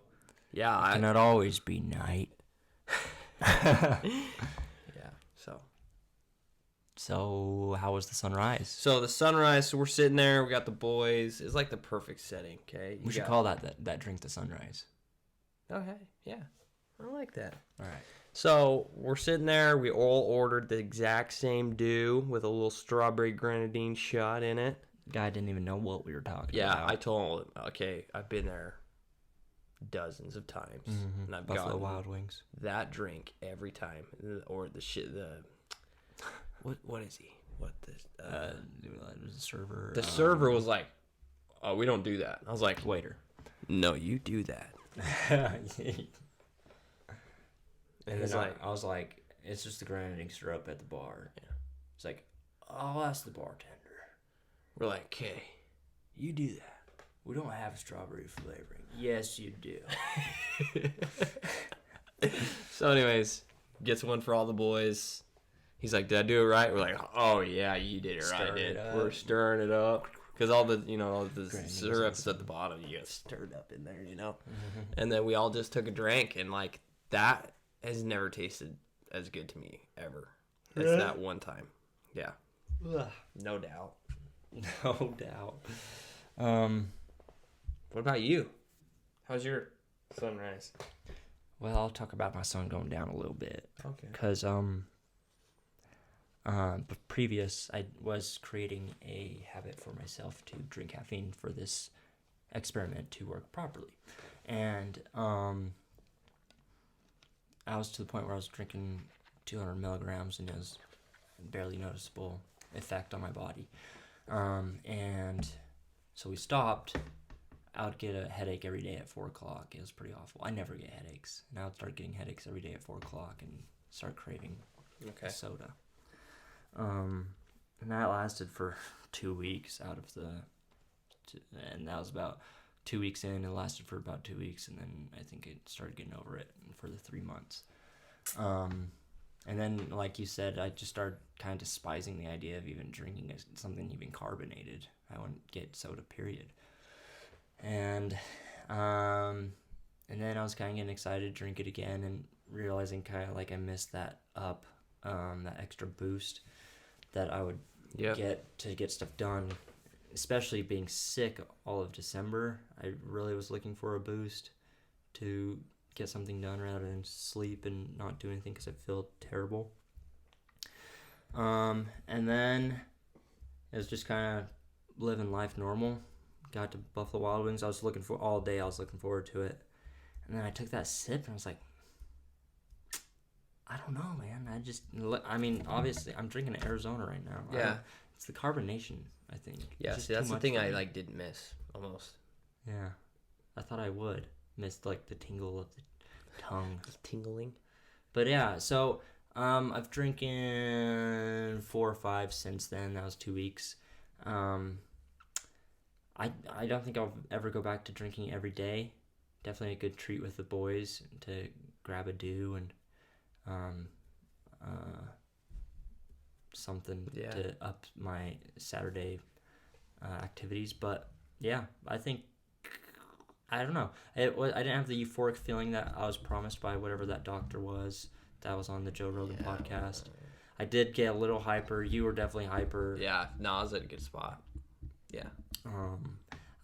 yeah. It cannot always be night. Yeah. So how was the sunrise? So the sunrise, so we're sitting there, we got the boys. It's like the perfect setting, okay? We should call that drink the sunrise. Okay, yeah. I like that. All right. So we're sitting there, we all ordered the exact same dew with a little strawberry grenadine shot in it. Guy didn't even know what we were talking Yeah, about. I told him, okay, I've been there dozens of times. And I've Buffalo gotten Wild Wings. that drink every time. Or what is he? What this? Server. The server was like, "Oh, we don't do that." I was like, Waiter. "No, you do that." And then I was like, it's just the grenadine syrup at the bar. Yeah. It's like, I'll ask the bartender. We're like, "Okay, You do that. We don't have strawberry flavoring. Yes, you do. So, anyways, gets one for all the boys. He's like, "Did I do it right?" We're like, "Oh yeah, you did it right, dude." We're stirring it up because all the syrup is at the bottom. You gotta stir it up in there, And then we all just took a drink, and like that has never tasted as good to me ever as that one time. Yeah, no doubt. No doubt. What about you? How's your sunrise? Well, I'll talk about my sun going down a little bit. Okay. Because but previous, I was creating a habit for myself to drink caffeine for this experiment to work properly. And I was to the point where I was drinking 200 milligrams and it was barely noticeable effect on my body. And so we stopped. I would get a headache every day at 4 o'clock. It was pretty awful. I never get headaches. And I would start getting headaches every day at 4 o'clock and start craving soda. And that lasted for 2 weeks and that was about 2 weeks in. It lasted for about 2 weeks, and then I think it started getting over it for the 3 months. And then, like you said, I just started kind of despising the idea of even drinking something even carbonated. I wouldn't get soda, period. And then I was kind of getting excited to drink it again and realizing kind of like I missed that extra boost that I would get to get stuff done, especially being sick all of December. I really was looking for a boost to get something done rather than sleep and not do anything because I feel terrible. And then it was just kind of living life normal. Got to Buffalo Wild Wings. I was looking forward to it. And then I took that sip and I was like, I don't know, man. Obviously, I'm drinking Arizona right now. Yeah. It's the carbonation, I think. Yeah, It's see, just that's too the much thing for I, me. like, didn't miss, almost. Yeah. I thought I would miss, like, the tingle of the tongue. Tingling. But, yeah, so I've drinking 4 or 5 since then. That was 2 weeks. I don't think I'll ever go back to drinking every day. Definitely a good treat with the boys to grab a dew and something to up my Saturday activities. But yeah, I don't know. I didn't have the euphoric feeling that I was promised by whatever that doctor was that was on the Joe Rogan podcast. I did get a little hyper. You were definitely hyper. Yeah, no, I was at a good spot. Yeah.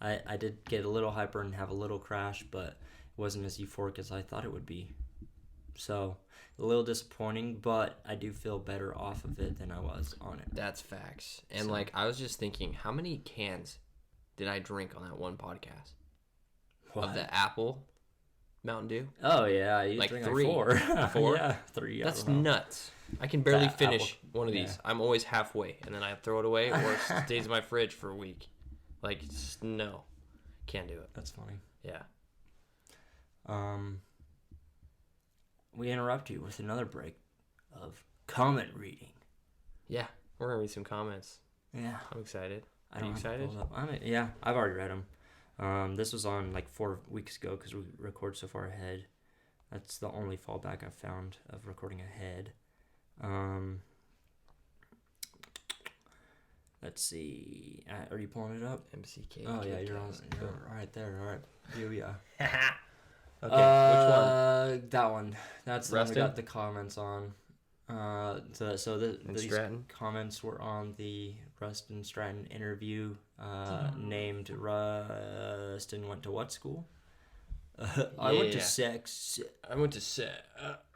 I did get a little hyper and have a little crash, but it wasn't as euphoric as I thought it would be. So, a little disappointing, but I do feel better off of it than I was on it. That's facts. And, I was just thinking, how many cans did I drink on that one podcast? What? Of the apple Mountain Dew? Oh, yeah. You Like drink 3. 4. 4? Yeah, 3. That's nuts. I can barely That finish apple- one of these. yeah. I'm always halfway, and then I throw it away, or it stays in my fridge for a week. No. Can't do it. That's funny. Yeah. We interrupt you with another break of comment reading. Yeah. We're going to read some comments. Yeah. I'm excited. I Are don't you have it excited? pulled up. Yeah, I've already read them. This was on 4 weeks ago because we record so far ahead. That's the only fallback I've found of recording ahead. Let's see. Are you pulling it up? MCK. Oh yeah, you're right there. All right. Yeah. Okay, which one? That one. That's the one we Rustin? got the comments on. These Stratton? comments were on the Rustin Stratton interview. Named Rustin went to what school? I went to sex. I went to set.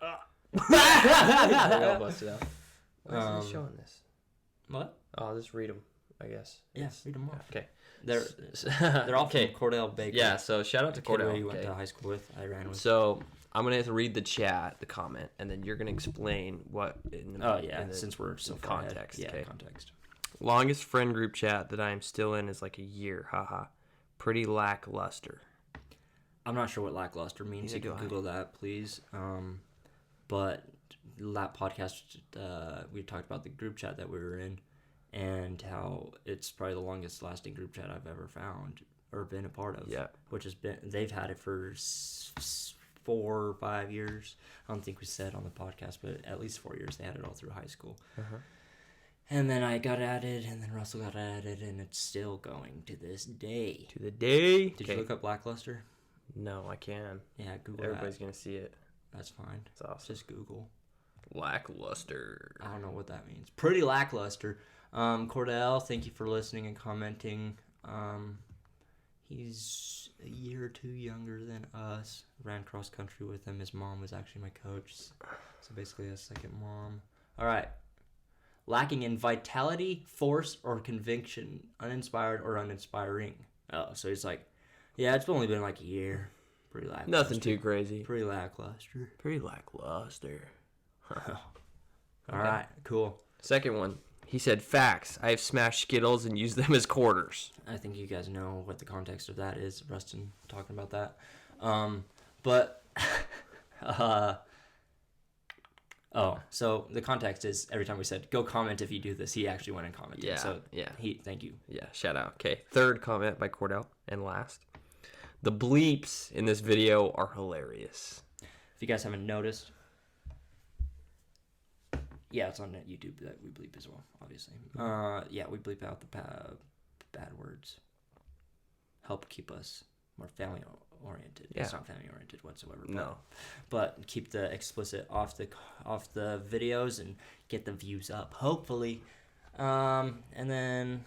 I got busted out. Why is it showing this? What? Oh, I'll just read them, I guess. Yeah, read them off. Okay. They're all okay. from Cordell Baker. Yeah, so shout out to Cordell. You went to high school with. I ran with. So I'm going to have to read the chat, the comment, and then you're going to explain what in the, since we're so far ahead. context. Yeah, okay. context. Longest friend group chat that I am still in is like a year. Haha. Pretty lackluster. I'm not sure what lackluster means. Neither You can do I. Google that, please. But that podcast, we talked about the group chat that we were in and how it's probably the longest lasting group chat I've ever found or been a part of. Yeah. Which has been, they've had it for 4 or 5 years. I don't think we said on the podcast, but at least 4 years. They had it all through high school. Uh-huh. And then I got added, and then Russell got added, and it's still going to this day. To the day. Did you look up lackluster? No, I can. Yeah, Google Everybody's that. going to see it. That's fine. It's awesome. Just Google. Lackluster. I don't know what that means. Pretty lackluster. Cordell, thank you for listening and commenting. He's a year or 2 younger than us. Ran cross country with him. His mom was actually my coach. So basically a second mom. All right. Lacking in vitality, force, or conviction. Uninspired or uninspiring. Oh, so he's like, yeah, it's only been like a year. Pretty lackluster. Nothing too crazy. Pretty lackluster. Pretty lackluster. All right, cool. Second one. He said, facts. I have smashed Skittles and used them as quarters. I think you guys know what the context of that is. Rustin talking about that. But so the context is every time we said, go comment if you do this, he actually went and commented. Yeah, So yeah. thank you. Yeah, shout out. Okay, third comment by Cordell, and last. The bleeps in this video are hilarious. If you guys haven't noticed, yeah, it's on YouTube that we bleep as well, obviously. Yeah, we bleep out the bad words. Help keep us more family oriented. Yeah. It's not family oriented whatsoever. No. But keep the explicit off the videos and get the views up, hopefully. And then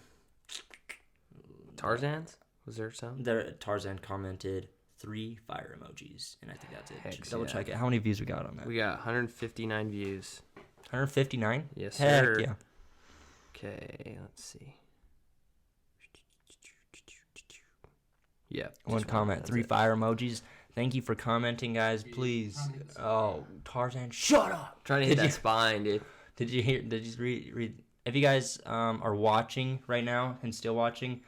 Tarzan's? Was there some? Tarzan commented 3 fire emojis, and I think that's it. Heck Double yeah. check it. How many views we got on that? We got 159 views. 159? Yes, Heck sir. yeah. Okay, let's see. Yeah. One just comment, that's 3 it. fire emojis. Thank you for commenting, guys. Please. Oh, Tarzan, shut up. Trying to hit that spine, dude. Did you read? If you guys are watching right now and still watching,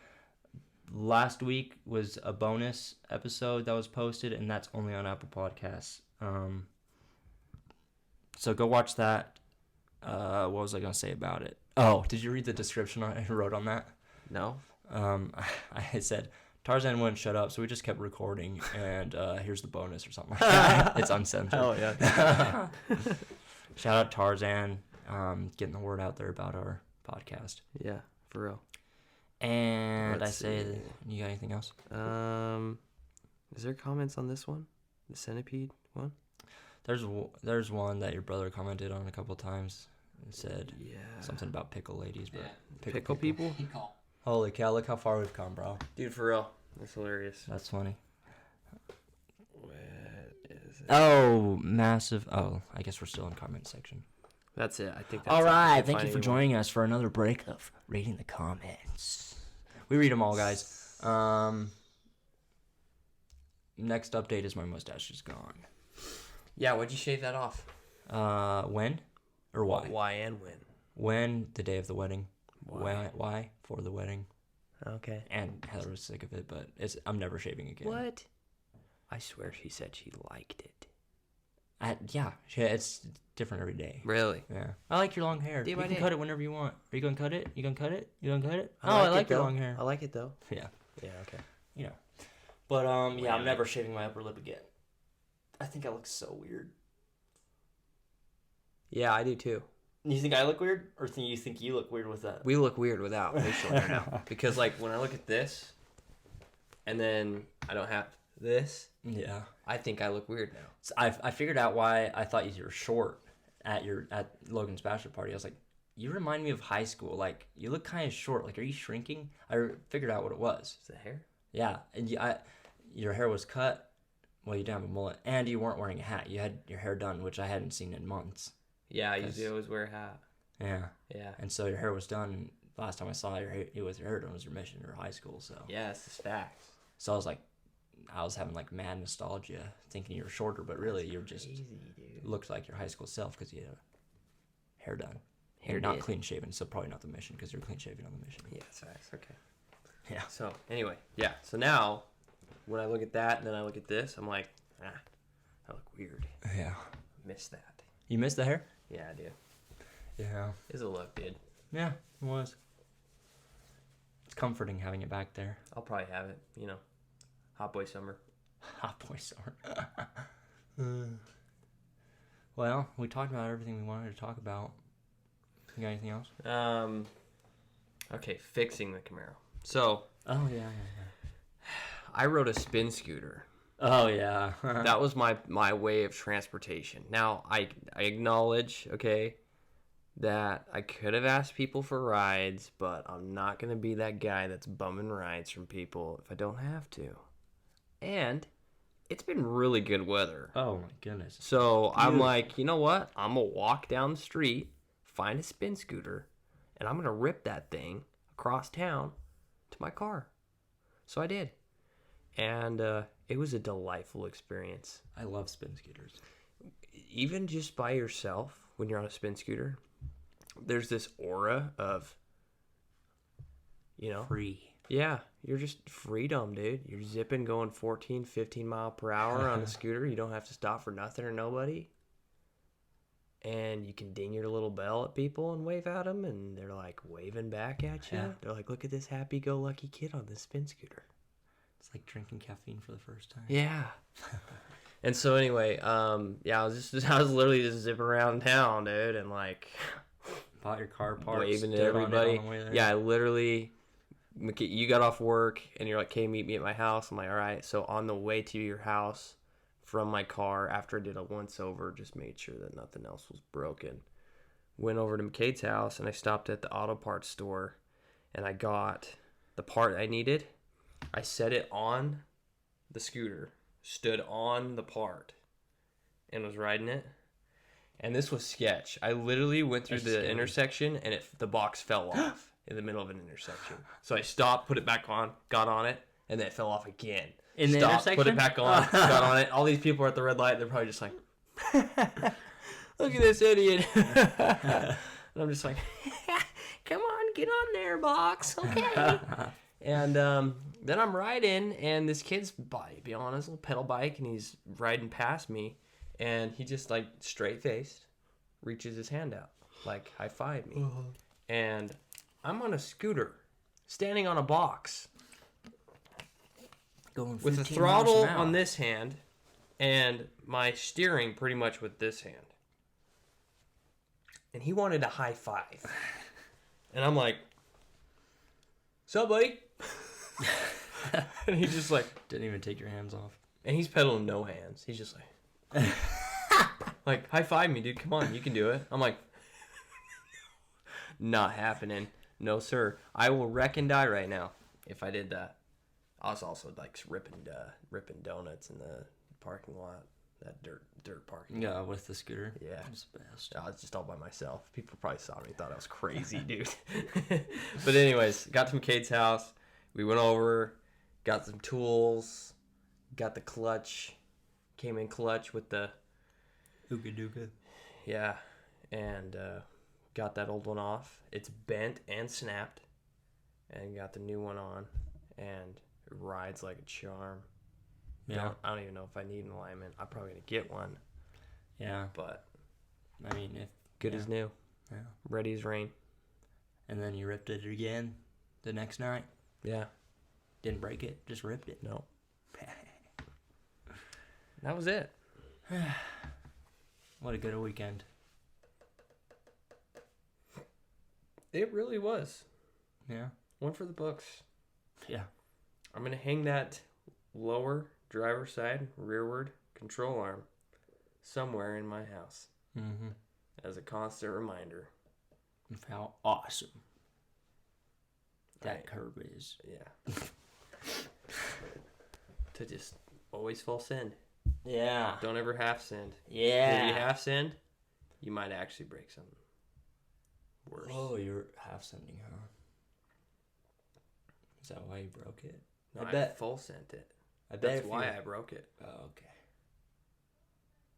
last week was a bonus episode that was posted, and that's only on Apple Podcasts. So go watch that. What was I gonna say about it? Oh, did you read the description I wrote on that? No. I said Tarzan wouldn't shut up, so we just kept recording, and here's the bonus or something like that. It's uncensored. Oh yeah. Shout out Tarzan, getting the word out there about our podcast. Yeah, for real. And you got anything else? Is there comments on this one? The centipede one? There's one that your brother commented on a couple times and said something about pickle ladies, but pickle people? Holy cow, look how far we've come, bro. Dude, for real. That's hilarious. That's funny. What is it? Oh, massive. Oh, I guess we're still in comment section. That's it. I think that's all right. it. Thank you for joining us for another break of reading the comments. We read them all, guys. Next update is my mustache is gone. Yeah, why'd you shave that off? When? Or why? Why and when? When? The day of the wedding. Why? For the wedding. Okay. And Heather was sick of it, but I'm never shaving again. What? I swear she said she liked it. It's different every day. Really? Yeah. I like your long hair. Day You by can day. cut it whenever you want. Are you gonna cut it? You gonna cut it? I like your long hair. I like it though. Yeah. Yeah. Okay. You know. But I'm never shaving my upper lip again. I think I look so weird. Yeah, I do too. You think I look weird, or you think you look weird with that? We look weird without facial hair now. Because like when I look at this, and then I don't have this. Yeah. I think I look weird now. So I figured out why I thought you were short at Logan's bachelor party. I was like, you remind me of high school. Like, you look kind of short. Like, are you shrinking? I figured out what it was. Is it hair? Yeah. And your hair was cut. Well, you didn't have a mullet. And you weren't wearing a hat. You had your hair done, which I hadn't seen in months. Yeah, I usually always wear a hat. Yeah. Yeah. And so your hair was done. Last time I saw your hair done was your mission or high school. So. Yeah, it's just facts. So I was having like mad nostalgia, thinking you were shorter, but really you're just looked like your high school self because you had hair done. You're not clean shaven, so probably not the mission because you're clean shaven on the mission. Yeah, it's facts. Okay. Yeah. So anyway, yeah. So now, when I look at that and then I look at this, I'm like, I look weird. Yeah. Miss that. You missed the hair? Yeah, I do. Yeah. It's a look, dude. Yeah, it was. It's comforting having it back there. I'll probably have it. Hot boy summer. Hot boy summer. Well, we talked about everything we wanted to talk about. You got anything else? Okay, fixing the Camaro. So. Oh yeah. I rode a spin scooter. Oh yeah. That was my way of transportation. Now I acknowledge, okay, that I could have asked people for rides, but I'm not gonna be that guy that's bumming rides from people if I don't have to. And it's been really good weather. Oh my goodness. So I'm like, you know what? I'm gonna walk down the street, find a spin scooter, and I'm gonna rip that thing across town to my car. So I did. And it was a delightful experience. I love spin scooters. Even just by yourself, when you're on a spin scooter, there's this aura of, free. Yeah, you're just freedom, dude. You're zipping, going 14, 15 mile per hour on a scooter. You don't have to stop for nothing or nobody. And you can ding your little bell at people and wave at them, and they're like waving back at you. Yeah. They're like, look at this happy-go-lucky kid on this spin scooter. It's like drinking caffeine for the first time. Yeah. And so anyway, I was literally just zipping around town, dude, and like bought your car parts, waving at everybody. Yeah, I literally. You got off work and you're like, okay, meet me at my house. I'm like, all right. So on the way to your house from my car, after I did a once over, just made sure that nothing else was broken. Went over to McKade's house and I stopped at the auto parts store and I got the part I needed. I set it on the scooter, stood on the part, and was riding it. And this was sketch. I literally went through the intersection and the box fell off in the middle of an intersection. So I stopped, put it back on, got on it, and then it fell off again. In the intersection? Put it back on. Got on it. All these people are at the red light. They're probably just like, look at this idiot. And I'm just like, come on, get on there, box. Okay. And then I'm riding, and this kid's be on his little pedal bike, and he's riding past me, and he just like straight faced reaches his hand out, like high five me, and I'm on a scooter, standing on a box, Going with the 15 throttle miles an hour. on this hand, and my steering pretty much with this hand, and he wanted a high five, and I'm like, "Sup, buddy?" And he's just like, Didn't even take your hands off. and he's pedaling no hands. He's just like, like, high five me, dude. Come on, you can do it. I'm like, not happening. No, sir. I will wreck and die right now if I did that. I was also like ripping donuts in the parking lot, that dirt parking lot. Yeah, with the scooter. Yeah. It's the best. I was just all by myself. People probably saw me, thought I was crazy, dude. But anyways, got to McKade's house. We went over, got some tools, got the clutch, came in clutch with the Ooga dooga. yeah, and got that old one off. It's bent and snapped, and got the new one on, and it rides like a charm. Yeah. I don't even know if I need an alignment. I'm probably gonna get one, Yeah. but I mean, if good yeah. as new, Yeah. ready as rain. And then you ripped it again the next night. Yeah, Didn't break it, just ripped it. no, that was it. What a good weekend. It really was. Yeah. One for the books. Yeah. I'm going to hang that lower driver's side rearward control arm somewhere in my house Mm-hmm. as a constant reminder. Of how awesome that Right. curve is. Yeah. To just always full send. Yeah. Don't ever half send. If Yeah. you half send, you might actually break something worse. Oh, you're half sending, huh? Is that why you broke it? No, I bet. full sent it. I bet That's if why you... I broke it. Oh, okay.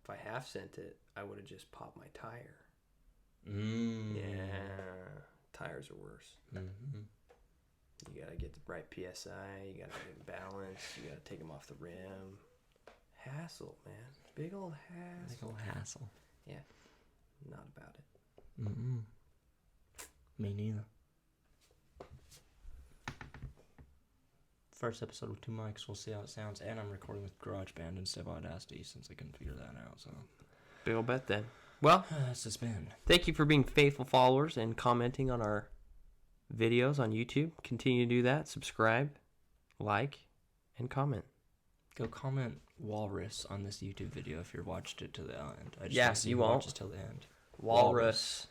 If I half sent it, I would have just popped my tire. Mm. Yeah. Tires are worse. Mm-hmm. You gotta get the right PSI. You gotta get balance. You gotta take them off the rim. Hassle, man. Big old hassle. Big old hassle. Yeah. Not about it. Mm-mm. Me neither. First episode with 2 mics. We'll see how it sounds. And I'm recording with GarageBand instead of Audacity since I couldn't figure that out. So Big old bet then. Well, that's just been. thank you for being faithful followers and commenting on our videos on YouTube. Continue to do that. Subscribe, like, and comment. Go comment walrus on this YouTube video if you've watched it to the end. I just Yeah, wanna see you who won't. watches till the end. Walrus.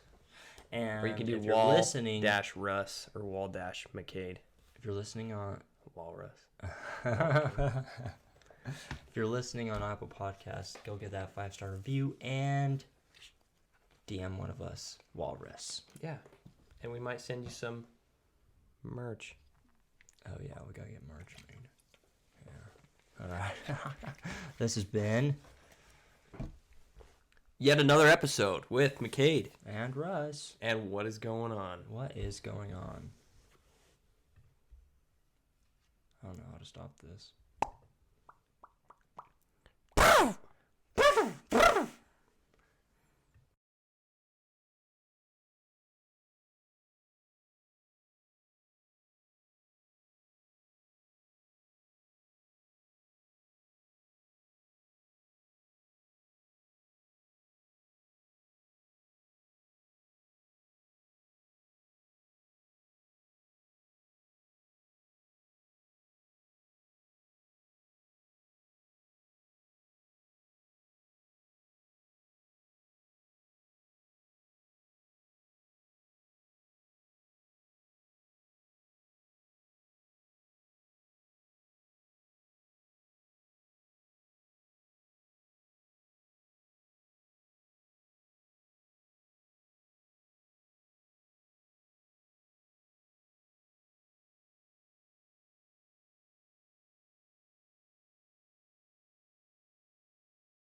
And Or you can do if you're wall listening, dash Russ or wall dash McKade. if you're listening on Walrus. if you're listening on Apple Podcasts, go get that 5-star review and DM one of us, Walrus. Yeah. And we might send you some merch. Oh yeah, we gotta get merch made. Yeah. All right. This has been Yet another episode with McKade. and Russ. And what is going on? What is going on? I don't know how to stop this.